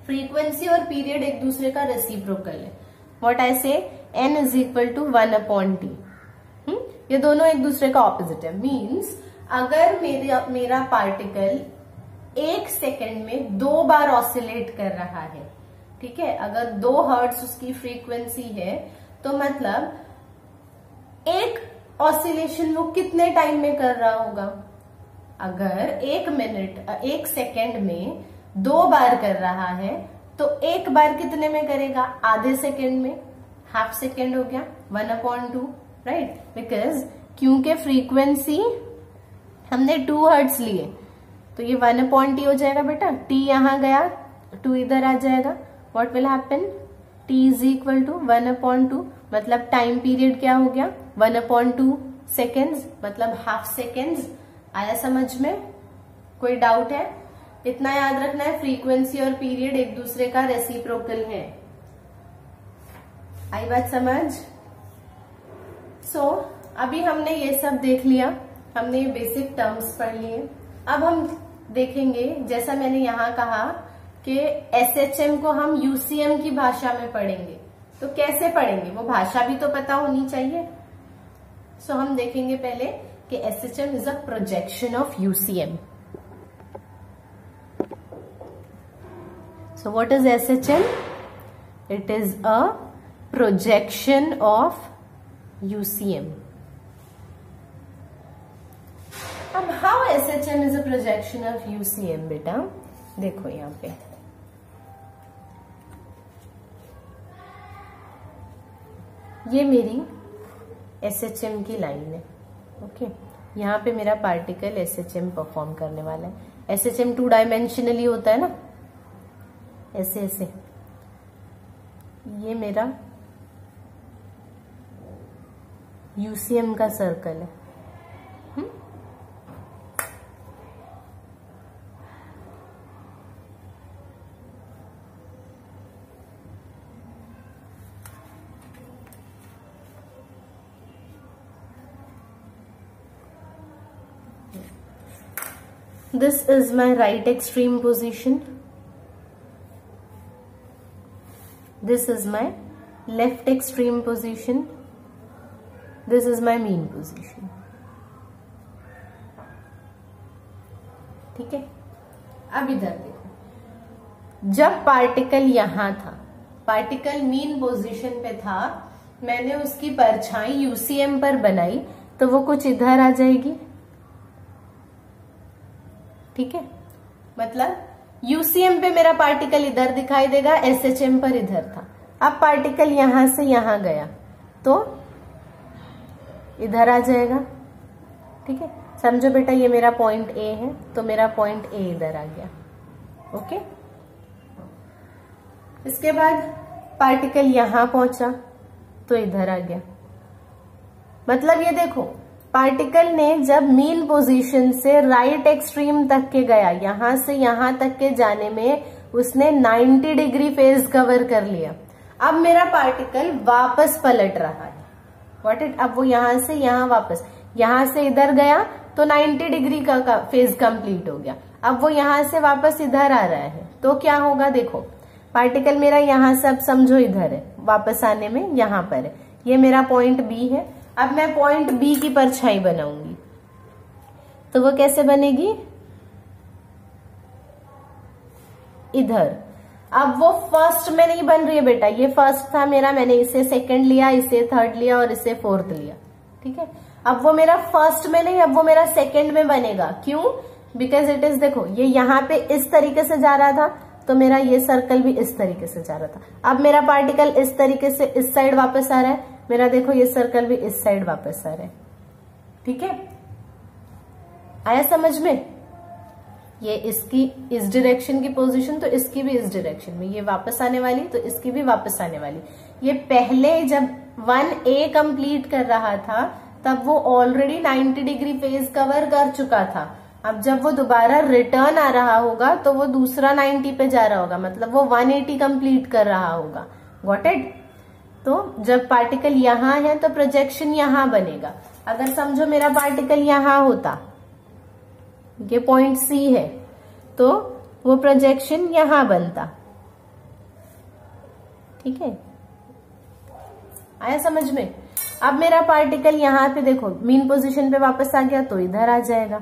फ्रीक्वेंसी और पीरियड एक दूसरे का रेसिप्रोकल है। व्हाट आई से, n is equal to 1/t। ये दोनों एक दूसरे का ऑपोजिट है। मीन्स अगर मेरा पार्टिकल एक सेकेंड में 2 बार ऑसिलेट कर रहा है, ठीक है, अगर 2 हर्ट्ज उसकी फ्रीक्वेंसी है तो मतलब एक ऑसिलेशन वो कितने टाइम में कर रहा होगा? अगर एक सेकेंड में 2 बार कर रहा है तो एक बार कितने में करेगा? आधे सेकेंड में, हाफ सेकेंड हो गया, 1/2, राइट। बिकॉज क्योंकि फ्रीक्वेंसी हमने 2 हर्ट्ज लिए तो ये 1/t हो जाएगा बेटा। t यहां गया, 2 इधर आ जाएगा। What will happen? t is equal to 1/2, मतलब टाइम पीरियड क्या हो गया? 1/2 सेकेंड्स, मतलब हाफ सेकेंड्स। आया समझ में? कोई डाउट है? इतना याद रखना है, फ्रीक्वेंसी और पीरियड एक दूसरे का रेसिप्रोकल है। आई बात समझ? अभी हमने ये सब देख लिया, हमने बेसिक टर्म्स पढ़ लिए। अब हम देखेंगे, जैसा मैंने यहाँ कहा कि एसएचएम को हम यूसीएम की भाषा में पढ़ेंगे, तो कैसे पढ़ेंगे? वो भाषा भी तो पता होनी चाहिए। हम देखेंगे पहले कि SHM is a projection of UCM. So what is SHM? It is a projection of UCM. अब how SHM is a projection of UCM बेटा? देखो यहाँ पे ये मेरी SHM की लाइन है, ओके। यहाँ पे मेरा पार्टिकल SHM परफॉर्म करने वाला है। SHM 2 डायमेंशनली होता है ना, ऐसे ऐसे, ये मेरा यूसीएम का सर्कल है। This is my right extreme position. This is my left extreme position. This is my mean position. ठीक है, अब इधर देखो, जब पार्टिकल यहां था, पार्टिकल मीन पोजीशन पे था, मैंने उसकी परछाई यूसीएम पर बनाई, तो वो कुछ इधर आ जाएगी। ठीक है, मतलब यूसीएम पे मेरा पार्टिकल इधर दिखाई देगा, एसएचएम पर इधर था। अब पार्टिकल यहां से यहां गया तो इधर आ जाएगा। ठीक है, समझो बेटा ये मेरा पॉइंट ए है, तो मेरा पॉइंट ए इधर आ गया। ओके, इसके बाद पार्टिकल यहां पहुंचा तो इधर आ गया। मतलब ये देखो, पार्टिकल ने जब मीन पोजीशन से राइट एक्सट्रीम तक के गया, यहां से यहां तक के जाने में उसने 90 डिग्री फेज कवर कर लिया। अब मेरा पार्टिकल वापस पलट रहा है। व्हाट इट, अब वो यहां से यहां वापस, यहां से इधर गया तो 90 डिग्री का फेज कंप्लीट हो गया। अब वो यहां से वापस इधर आ रहा है, तो क्या होगा, देखो पार्टिकल मेरा यहां से, अब समझो इधर है, वापस आने में यहां पर है। ये मेरा पॉइंट बी है। अब मैं पॉइंट बी की परछाई बनाऊंगी, तो वो कैसे बनेगी, इधर। अब वो फर्स्ट में नहीं बन रही है बेटा, ये फर्स्ट था मेरा, मैंने इसे सेकंड लिया, इसे थर्ड लिया और इसे फोर्थ लिया। ठीक है, अब वो मेरा फर्स्ट में नहीं, अब वो मेरा सेकंड में बनेगा। क्यों, बिकॉज इट इज, देखो ये यहाँ पे इस तरीके से जा रहा था, तो मेरा ये सर्कल भी इस तरीके से जा रहा था। अब मेरा पार्टिकल इस तरीके से इस साइड वापस आ रहा है, मेरा देखो ये सर्कल भी इस साइड वापस आ रहा है। ठीक है, आया समझ में, ये इसकी इस डायरेक्शन की पोजीशन, तो इसकी भी इस डायरेक्शन में, ये वापस आने वाली तो इसकी भी वापस आने वाली। ये पहले जब 1A कंप्लीट कर रहा था तब वो ऑलरेडी 90 डिग्री फेज कवर कर चुका था। अब जब वो दोबारा रिटर्न आ रहा होगा तो वो दूसरा 90 पे जा रहा होगा, मतलब वो 180 कंप्लीट कर रहा होगा। Got it. तो जब पार्टिकल यहां है तो प्रोजेक्शन यहां बनेगा। अगर समझो मेरा पार्टिकल यहां होता, ये पॉइंट सी है, तो वो प्रोजेक्शन यहां बनता। ठीक है, आया समझ में। अब मेरा पार्टिकल यहां पे देखो मीन पोजीशन पे वापस आ गया तो इधर आ जाएगा।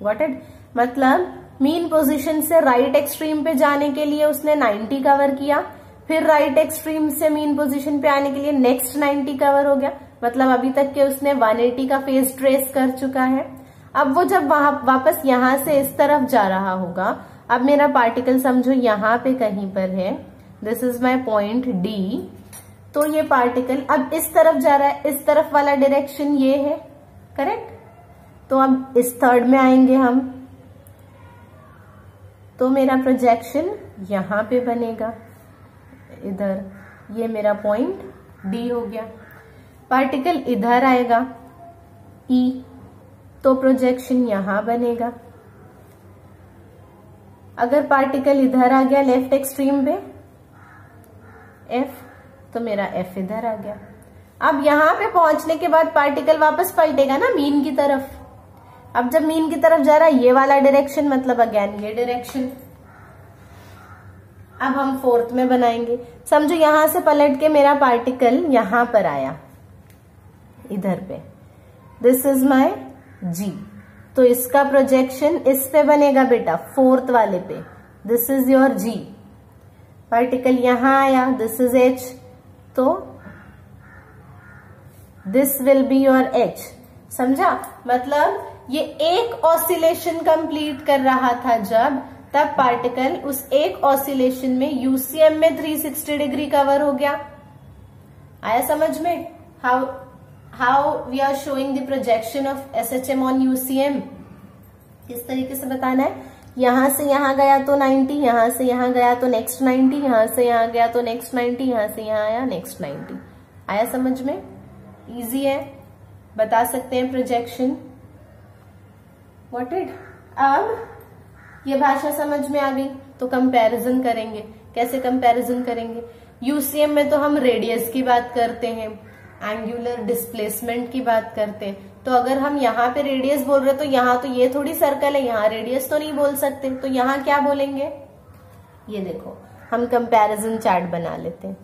Got it. मतलब मीन पोजीशन से राइट एक्सट्रीम पे जाने के लिए उसने 90 कवर किया, फिर राइट एक्सट्रीम से मीन पोजीशन पे आने के लिए नेक्स्ट 90 कवर हो गया। मतलब अभी तक के उसने 180 का फेज ट्रेस कर चुका है। अब वो जब वहां वापस यहां से इस तरफ जा रहा होगा, अब मेरा पार्टिकल समझो यहां पे कहीं पर है, this is my point D. तो ये पार्टिकल अब इस तरफ जा रहा है, इस तरफ वाला डायरेक्शन ये है, करेक्ट। तो अब इस थर्ड में आएंगे हम, तो मेरा प्रोजेक्शन यहां पे बनेगा इधर, ये मेरा पॉइंट डी हो गया। पार्टिकल इधर आएगा ई, तो प्रोजेक्शन यहां बनेगा। अगर पार्टिकल इधर आ गया लेफ्ट एक्सट्रीम पे एफ, तो मेरा एफ इधर आ गया। अब यहां पे पहुंचने के बाद पार्टिकल वापस पलटेगा ना मीन की तरफ। अब जब मीन की तरफ जा रहा है ये वाला डायरेक्शन, मतलब अगेन ये डायरेक्शन। अब हम फोर्थ में बनाएंगे। समझो यहां से पलट के मेरा पार्टिकल यहां पर आया, इधर पे, दिस इज माई जी। तो इसका प्रोजेक्शन इस पे बनेगा बेटा, फोर्थ वाले पे, this is your G. Particle यहां आया, दिस इज एच, तो this will be your H. समझा। मतलब ये एक ऑसिलेशन कंप्लीट कर रहा था जब, तब पार्टिकल उस एक ऑसिलेशन में यूसीएम में 360 डिग्री कवर हो गया। आया समझ में। How we are showing the projection of SHM on UCM, किस तरीके से बताना है। यहां से यहां गया तो 90, यहां से यहां गया तो नेक्स्ट 90, यहां से यहां गया तो नेक्स्ट 90, यहां से यहां आया नेक्स्ट 90। आया समझ में? इजी है, बता सकते हैं प्रोजेक्शन। What it. अब ये भाषा समझ में आ गई तो कंपैरिजन करेंगे। कैसे कंपैरिजन करेंगे? यूसीएम में तो हम रेडियस की बात करते हैं, एंगुलर डिस्प्लेसमेंट की बात करते हैं। तो अगर हम यहाँ पे रेडियस बोल रहे तो यहाँ तो ये थोड़ी सर्कल है, यहाँ रेडियस तो नहीं बोल सकते, तो यहाँ क्या बोलेंगे? ये देखो, हम कंपैरिजन चार्ट बना लेते हैं।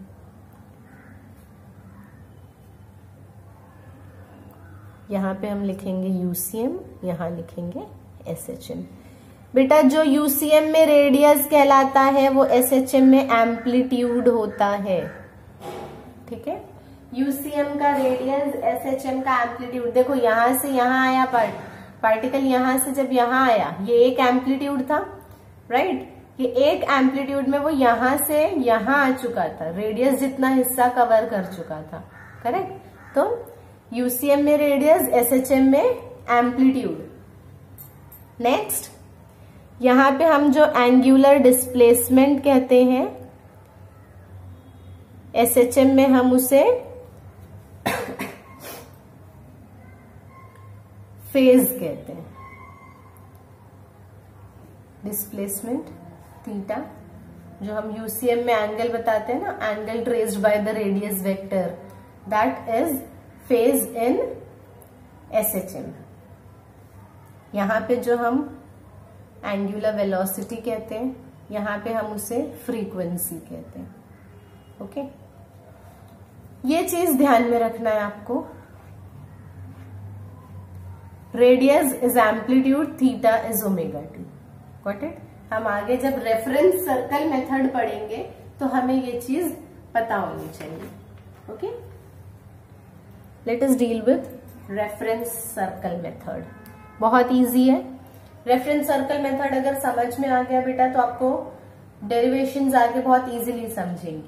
यहाँ पे हम लिखेंगे यूसीएम, यहाँ लिखेंगे एसएचएम। बेटा जो यूसीएम में रेडियस कहलाता है वो एसएचएम में एम्पलीट्यूड होता है। ठीक है, यूसीएम का रेडियस, एसएचएम का एम्पलीट्यूड। देखो यहां से यहां आया पार्टिकल, यहां से जब यहां आया ये एक एम्पलीट्यूड था, राइट। ये एक एम्पलीट्यूड में वो यहां से यहां आ चुका था, रेडियस जितना हिस्सा कवर कर चुका था, करेक्ट। तो यूसीएम में रेडियस, एसएचएम में एम्पलीट्यूड। नेक्स्ट, यहां पे हम जो एंगुलर डिस्प्लेसमेंट कहते हैं, एसएचएम में हम उसे फेज कहते हैं। डिस्प्लेसमेंट थीटा, जो हम यूसीएम में एंगल बताते हैं ना, angle traced by the radius vector, that is phase in SHM. यहां पे जो हम एंगुलर वेलोसिटी कहते हैं, यहां पे हम उसे फ्रीक्वेंसी कहते हैं। ओके, ये चीज ध्यान में रखना है आपको। Radius is amplitude, theta is omega T. Got it. हम आगे जब रेफरेंस सर्कल मेथड पढ़ेंगे तो हमें ये चीज पता होनी चाहिए। Okay, let us deal with reference circle method. बहुत इजी है। रेफरेंस सर्कल मेथड अगर समझ में आ गया बेटा तो आपको डेरिवेशंस आगे बहुत इजीली समझेंगी।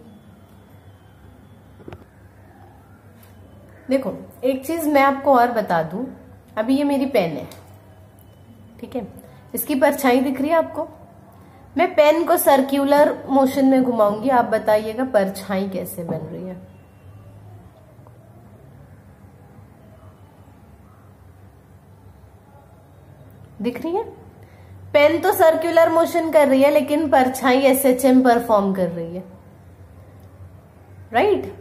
देखो एक चीज मैं आपको और बता दूं, अभी ये मेरी पेन है, ठीक है, इसकी परछाई दिख रही है आपको। मैं पेन को सर्क्यूलर मोशन में घुमाऊंगी, आप बताइएगा परछाई कैसे बन रही है। दिख रही है? पेन तो सर्क्यूलर मोशन कर रही है लेकिन परछाई एसएचएम परफॉर्म कर रही है, राइट।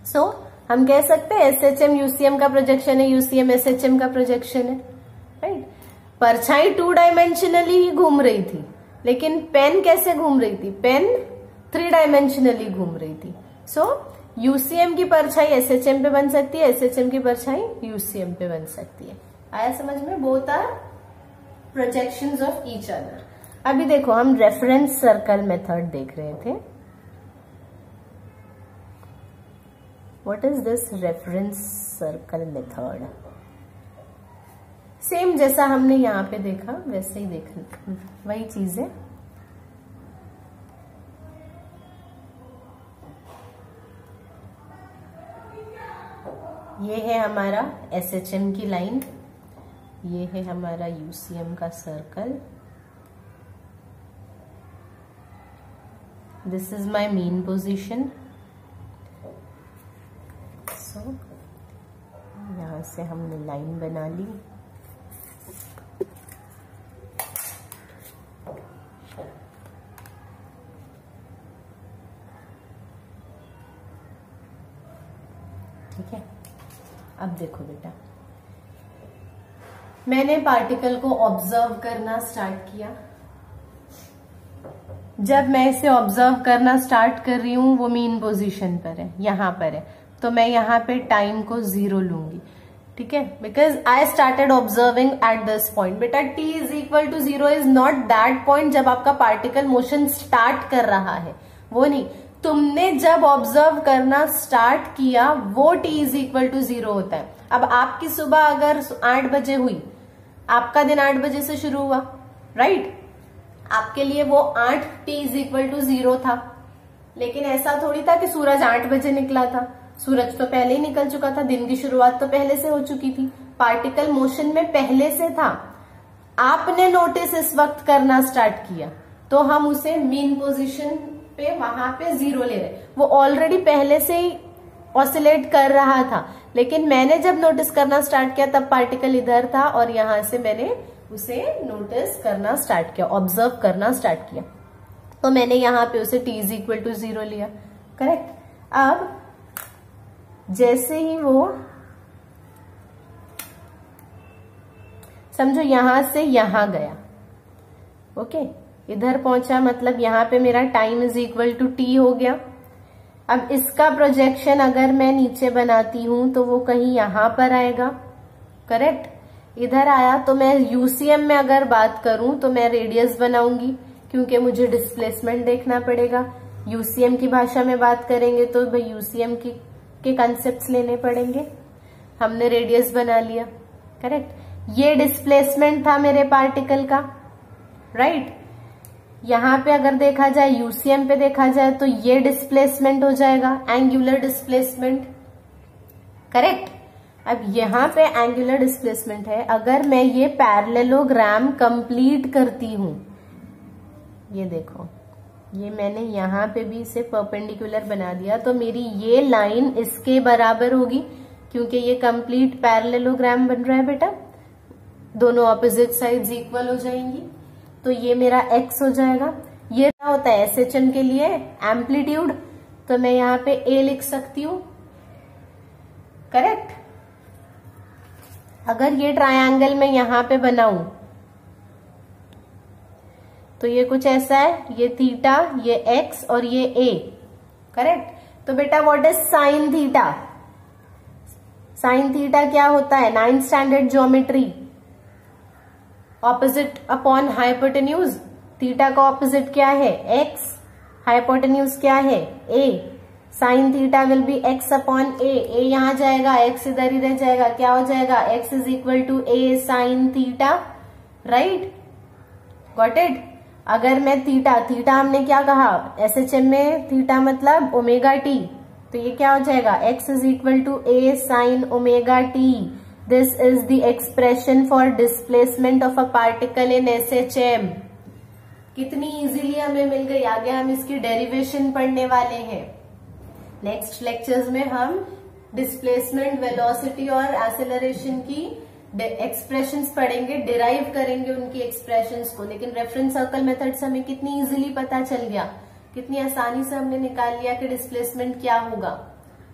सो हम कह सकते हैं एसएचएम यूसीएम का प्रोजेक्शन है, यूसीएम एसएचएम का प्रोजेक्शन है, राइट। परछाई 2 डायमेंशनली ही घूम रही थी लेकिन पेन कैसे घूम रही थी? पेन 3 डायमेंशनली घूम रही थी। सो यूसीएम की परछाई एसएचएम पे बन सकती है, एसएचएम की परछाई यूसीएम पे बन सकती है। आया समझ में? Both are projections of each other. अभी देखो हम रेफरेंस सर्कल मेथड देख रहे थे। What is this reference circle method? Same जैसा हमने यहां पे देखा वैसे ही देखना, वही चीज है। ये है हमारा एसएचएम की लाइन, ये है हमारा यूसीएम का circle. This is my mean position. So यहां से हमने लाइन बना ली। ठीक है, अब देखो बेटा, मैंने पार्टिकल को ऑब्जर्व करना स्टार्ट किया। जब मैं इसे ऑब्जर्व करना स्टार्ट कर रही हूं वो मीन पोजीशन पर है, यहां पर है, तो मैं यहां पे टाइम को 0 लूंगी, ठीक है, because I started observing at this point. बेटा t is equal to 0 is not that point जब आपका पार्टिकल मोशन स्टार्ट कर रहा है, वो नहीं। तुमने जब ऑब्जर्व करना स्टार्ट किया वो t इज इक्वल टू 0 होता है। अब आपकी सुबह अगर 8 बजे हुई, आपका दिन 8 बजे से शुरू हुआ, राइट, आपके लिए वो 8 t इज इक्वल टू 0 था। लेकिन ऐसा थोड़ी था कि सूरज 8 बजे निकला था, सूरज तो पहले ही निकल चुका था, दिन की शुरुआत तो पहले से हो चुकी थी, पार्टिकल मोशन में पहले से था। आपने नोटिस इस वक्त करना स्टार्ट किया तो हम उसे मीन पोजीशन पे वहां पे 0 ले रहे। वो ऑलरेडी पहले से ही ऑसिलेट कर रहा था, लेकिन मैंने जब नोटिस करना स्टार्ट किया तब पार्टिकल इधर था और यहां से मैंने उसे नोटिस करना स्टार्ट किया, ऑब्जर्व करना स्टार्ट किया, तो मैंने यहां पे उसे t इज इक्वल टू 0 लिया। करेक्ट। अब जैसे ही वो समझो यहां से यहां गया, ओके, इधर पहुंचा, मतलब यहां पे मेरा time is equal to t हो गया। अब इसका प्रोजेक्शन अगर मैं नीचे बनाती हूं तो वो कहीं यहां पर आएगा। करेक्ट। इधर आया तो मैं यूसीएम में अगर बात करूं तो मैं रेडियस बनाऊंगी, क्योंकि मुझे डिस्प्लेसमेंट देखना पड़ेगा। यूसीएम की भाषा में बात करेंगे तो भाई यूसीएम के कंसेप्ट लेने पड़ेंगे। हमने रेडियस बना लिया। करेक्ट। ये डिस्प्लेसमेंट था मेरे पार्टिकल का, राइट। यहां पे अगर देखा जाए, यूसीएम पे देखा जाए तो ये डिस्प्लेसमेंट हो जाएगा, एंगुलर डिस्प्लेसमेंट। करेक्ट। अब यहां पे एंगुलर डिस्प्लेसमेंट है। अगर मैं ये पैरेललोग्राम कंप्लीट करती हूं, ये देखो, ये मैंने यहां पे भी इसे परपेंडिकुलर बना दिया, तो मेरी ये लाइन इसके बराबर होगी, क्योंकि ये कंप्लीट पैरेललोग्राम बन रहा है बेटा। दोनों ऑपोजिट साइड्स इक्वल हो जाएंगी, तो ये मेरा x हो जाएगा। ये क्या होता है SHM के लिए एम्पलीट्यूड, तो मैं यहाँ पे a लिख सकती हूँ। करेक्ट। अगर ये ट्रायंगल मैं यहाँ पे बनाऊं तो ये कुछ ऐसा है, ये थीटा, ये x और ये a। करेक्ट। तो बेटा what is sine theta? Sine theta क्या होता है? 9th standard geometry, opposite upon hypotenuse. Theta का ऑपोजिट क्या है? x। हाइपोटेन्यूज क्या है? a। Sine theta will be x upon a। a यहां जाएगा, x इधर ही रह जाएगा, क्या हो जाएगा? x is equal to a sine theta, right. Got it. अगर मैं थीटा हमने क्या कहा SHM में? थीटा मतलब ओमेगा टी, तो ये क्या हो जाएगा? x is equal to a sine omega T. This is the expression for displacement of a particle in SHM। कितनी इजीली हमें मिल गई। आगे हम इसकी डेरिवेशन पढ़ने वाले हैं। नेक्स्ट लेक्चर्स में हम डिस्प्लेसमेंट, वेलोसिटी और एक्सेलरेशन की एक्सप्रेशंस पढ़ेंगे, डिराइव करेंगे उनकी एक्सप्रेशंस को। लेकिन रेफरेंस सर्कल मेथड से हमें कितनी इजीली पता चल गया, कितनी आसानी से हमने निकाल लिया कि डिस्प्लेसमेंट क्या होगा,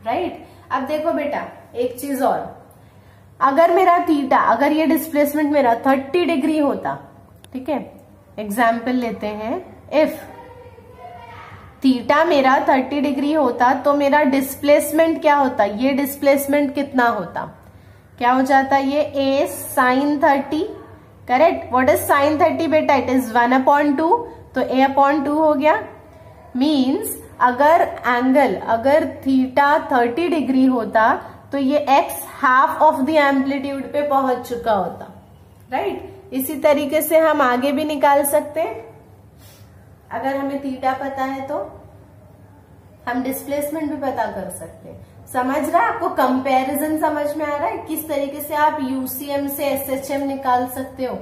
राइट। अब देखो बेटा एक चीज और, अगर मेरा थीटा, अगर ये डिस्प्लेसमेंट मेरा 30 डिग्री होता, ठीक है, एग्जाम्पल लेते हैं, इफ थीटा मेरा 30 डिग्री होता तो मेरा डिस्प्लेसमेंट क्या होता? ये डिस्प्लेसमेंट कितना होता? क्या हो जाता? ये a sine 30। Correct. What is sine 30 बेटा? इट इज 1/2, तो a/2 हो गया। मीन्स अगर थीटा 30 डिग्री होता तो ये x half of the amplitude पे पहुंच चुका होता, राइट। इसी तरीके से हम आगे भी निकाल सकते हैं। अगर हमें थीटा पता है तो हम डिस्प्लेसमेंट भी पता कर सकते हैं। समझ रहा है? आपको कंपैरिजन समझ में आ रहा है किस तरीके से आप यूसीएम से SHM निकाल सकते हो?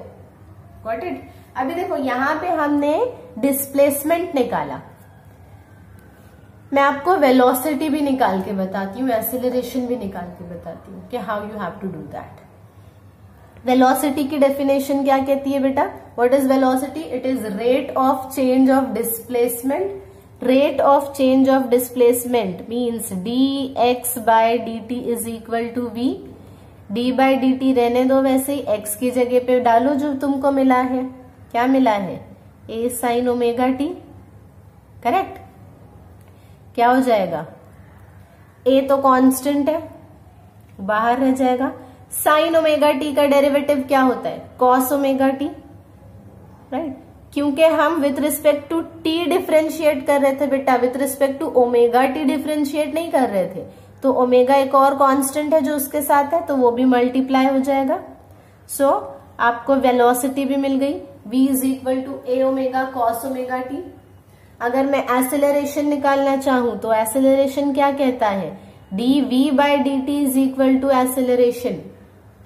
Got it. अभी देखो यहाँ पे हमने डिस्प्लेसमेंट निकाला, मैं आपको वेलोसिटी भी निकाल के बताती हूँ, एक्सेलरेशन भी निकाल के बताती हूँ कि how you have to do that. Velocity की डेफिनेशन क्या कहती है बेटा? What is velocity? It is rate of change of displacement. Rate of change of displacement means dx by dt is equal to v। d by dt रहने दो वैसे ही, x की जगह पे डालो जो तुमको मिला है। क्या मिला है? a sine omega T. Correct. क्या हो जाएगा? a तो कांस्टेंट है, बाहर रह जाएगा। साइन ओमेगा टी का डेरिवेटिव क्या होता है? Cos omega t, right. क्योंकि हम with respect to t differentiate कर रहे थे बेटा, with respect to omega t differentiate नहीं कर रहे थे, तो ओमेगा एक और कांस्टेंट है जो उसके साथ है, तो वो भी मल्टीप्लाई हो जाएगा। सो आपको वेलोसिटी भी मिल गई, v is equal to a omega cos omega t. अगर मैं एक्सेलरेशन निकालना चाहूं तो एक्सेलरेशन क्या कहता है? dv by dt is equal to acceleration.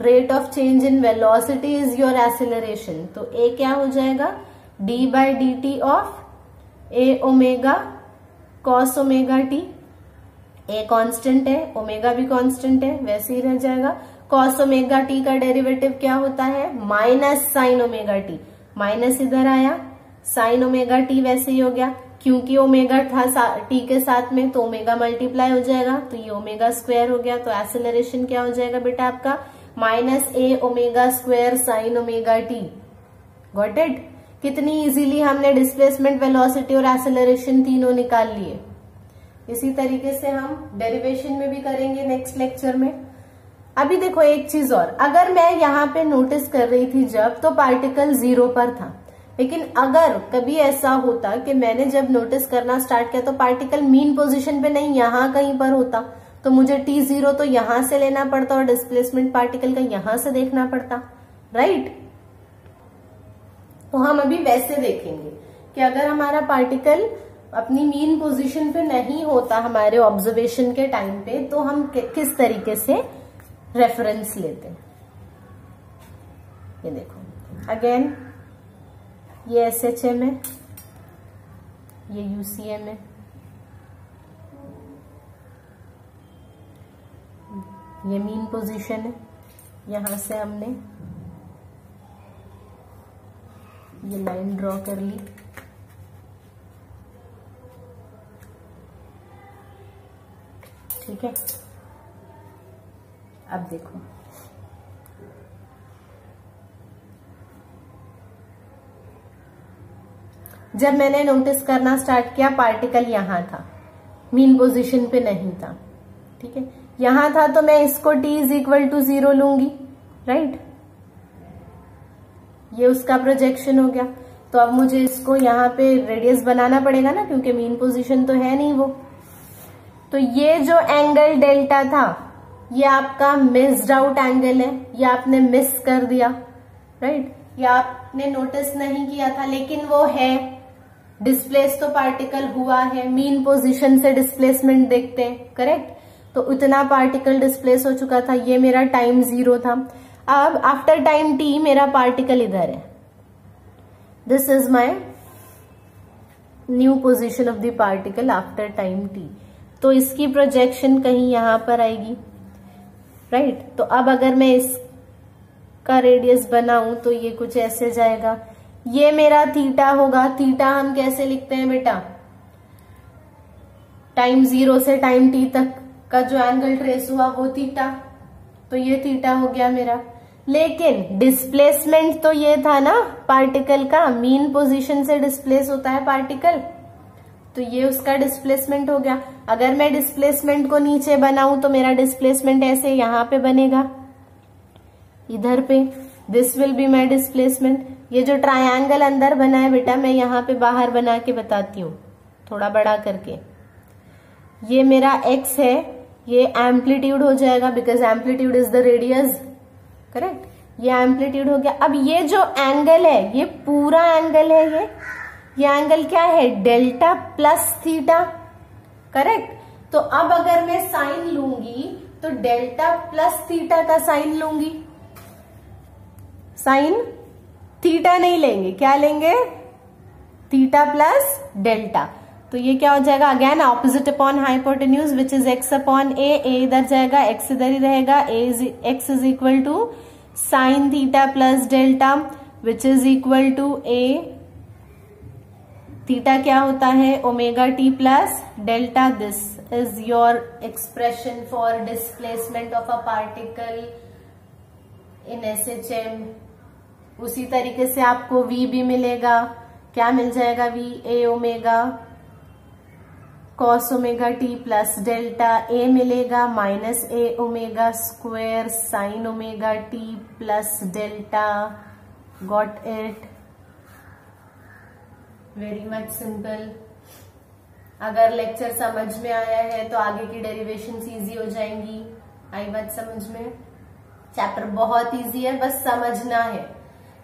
Rate of change in velocity is your acceleration, तो ए क्या हो जाएगा, d by d t of a omega cos omega t. A constant है, ओमेगा भी कांस्टेंट है, वैसे ही रह जाएगा। कॉस ओमेगा टी का डेरिवेटिव क्या होता है, minus sine omega t, minus इधर आया, साइन ओमेगा टी वैसे ही हो गया, क्योंकि ओमेगा था टी के साथ में तो ओमेगा मल्टीप्लाई हो जाएगा, तो ये ओमेगा स्क्वायर हो गया। तो एक्सेलरेशन क्या हो जाएगा बेटा आपका, minus A omega square sine omega T. Got it? कितनी इजीली हमने डिस्प्लेसमेंट, वेलोसिटी और एक्सेलरेशन तीनों निकाल लिए। इसी तरीके से हम डेरिवेशन में भी करेंगे नेक्स्ट लेक्चर में। अभी देखो एक चीज और, अगर मैं यहाँ पे नोटिस कर रही थी जब, तो पार्टिकल 0 पर था, लेकिन अगर कभी ऐसा होता कि मैंने जब नोटिस करना स्टार्ट किया तो पार्टिकल मीन पोजीशन पे नहीं यहाँ कहीं पर होता, तो मुझे t0 तो यहां से लेना पड़ता और डिस्प्लेसमेंट पार्टिकल का यहां से देखना पड़ता, राइट? तो हम अभी वैसे देखेंगे कि अगर हमारा पार्टिकल अपनी मीन पोजीशन पे नहीं होता हमारे ऑब्जर्वेशन के टाइम पे, तो हम किस तरीके से रेफरेंस लेते हैं। ये देखो अगेन, ये SHM है, ये UCM है, ये मीन पोजीशन है, यहां से हमने ये लाइन ड्रॉ कर ली। ठीक है, अब देखो जब मैंने नोटिस करना स्टार्ट किया पार्टिकल यहां था, मीन पोजीशन पे नहीं था, ठीक है, यहां था तो मैं इसको t इज इक्वल टू 0 लूंगी, राइट? ये उसका प्रोजेक्शन हो गया। तो अब मुझे इसको यहाँ पे रेडियस बनाना पड़ेगा ना, क्योंकि मीन पोजीशन तो है नहीं वो। तो ये जो एंगल डेल्टा था, ये आपका मिस्ड आउट एंगल है, ये आपने मिस कर दिया, राइट? ये आपने नोटिस नहीं किया था, लेकिन वो है, डिस्प्लेस तो पार्टिकल हुआ है, मीन पोजीशन से डिस्प्लेसमेंट देखते हैं, करेक्ट? तो उतना पार्टिकल डिस्प्लेस हो चुका था, ये मेरा टाइम 0 था। अब आफ्टर टाइम t मेरा पार्टिकल इधर है, this is my new position of the particle after time t। तो इसकी प्रोजेक्शन कहीं यहां पर आएगी, राइट? तो अब अगर मैं इसका रेडियस बनाऊं तो ये कुछ ऐसे जाएगा, ये मेरा थीटा होगा। थीटा हम कैसे लिखते हैं बेटा, टाइम 0 से टाइम t तक का जो एंगल ट्रेस हुआ वो थीटा, तो ये थीटा हो गया मेरा। लेकिन डिस्प्लेसमेंट तो ये था ना पार्टिकल का, मीन पोजीशन से डिस्प्लेस होता है पार्टिकल, तो ये उसका डिस्प्लेसमेंट हो गया। अगर मैं डिस्प्लेसमेंट को नीचे बनाऊं तो मेरा डिस्प्लेसमेंट ऐसे यहां पे बनेगा, इधर पे, this will be my displacement. ये जो ट्रायंगल अंदर बना है बेटा, मैं यहाँ पे बाहर बना के बताती हूँ थोड़ा बड़ा करके। ये मेरा x है, ये एम्पलीट्यूड हो जाएगा, because amplitude is the radius, correct? ये एम्पलीट्यूड हो गया। अब ये जो एंगल है, ये पूरा एंगल है, ये एंगल क्या है, डेल्टा प्लस थीटा, करेक्ट? तो अब अगर मैं साइन लूंगी तो डेल्टा प्लस थीटा का साइन लूंगी, साइन थीटा नहीं लेंगे, क्या लेंगे, थीटा प्लस डेल्टा। तो ये क्या हो जाएगा, again opposite upon hypotenuse which is x upon a इधर जाएगा, x इधर ही रहेगा, x is equal to sine theta plus delta which is equal to a। Theta क्या होता है, omega t plus delta. This is your expression for displacement of a particle in SHM। उसी तरीके से आपको v भी मिलेगा, क्या मिल जाएगा, v a omega cos omega t plus delta, a मिलेगा minus a omega square sine omega t plus delta. Got it? Very much simple. अगर लेक्चर समझ में आया है तो आगे की डेरिवेशंस इजी हो जाएंगी। आई बात समझ में? चैप्टर बहुत इजी है, बस समझना है।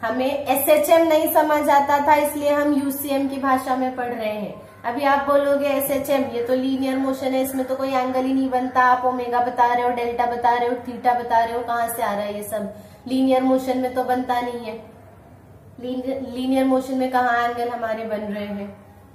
हमें SHM नहीं समझ आता था, इसलिए हम UCM की भाषा में पढ़ रहे हैं। अभी आप बोलोगे SHM ये तो लीनियर मोशन है, इसमें तो कोई एंगल ही नहीं बनता, आप ओमेगा बता रहे हो, डेल्टा बता रहे हो, थीटा बता रहे हो, कहाँ से आ रहा है ये सब? लीनियर मोशन में तो बनता नहीं है। लीनियर मोशन में कहाँ एंगल हमारे बन रहे हैं?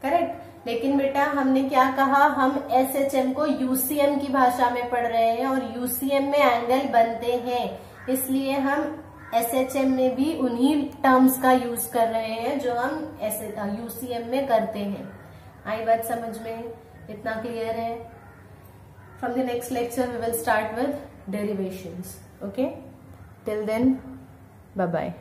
करेक्ट। लेकिन बेटा हमने क्या कहा, हम SHM को UCM की भाषा में पढ़ रहे हैं और UCM में एंगल बनते हैं, इसलिए हम SHM में भी उन्हीं टर्म्स का यूज कर रहे हैं जो हम UCM में करते हैं। आई बात समझ में? इतना क्लियर है? From the next lecture we will start with derivations. Okay, till then bye bye.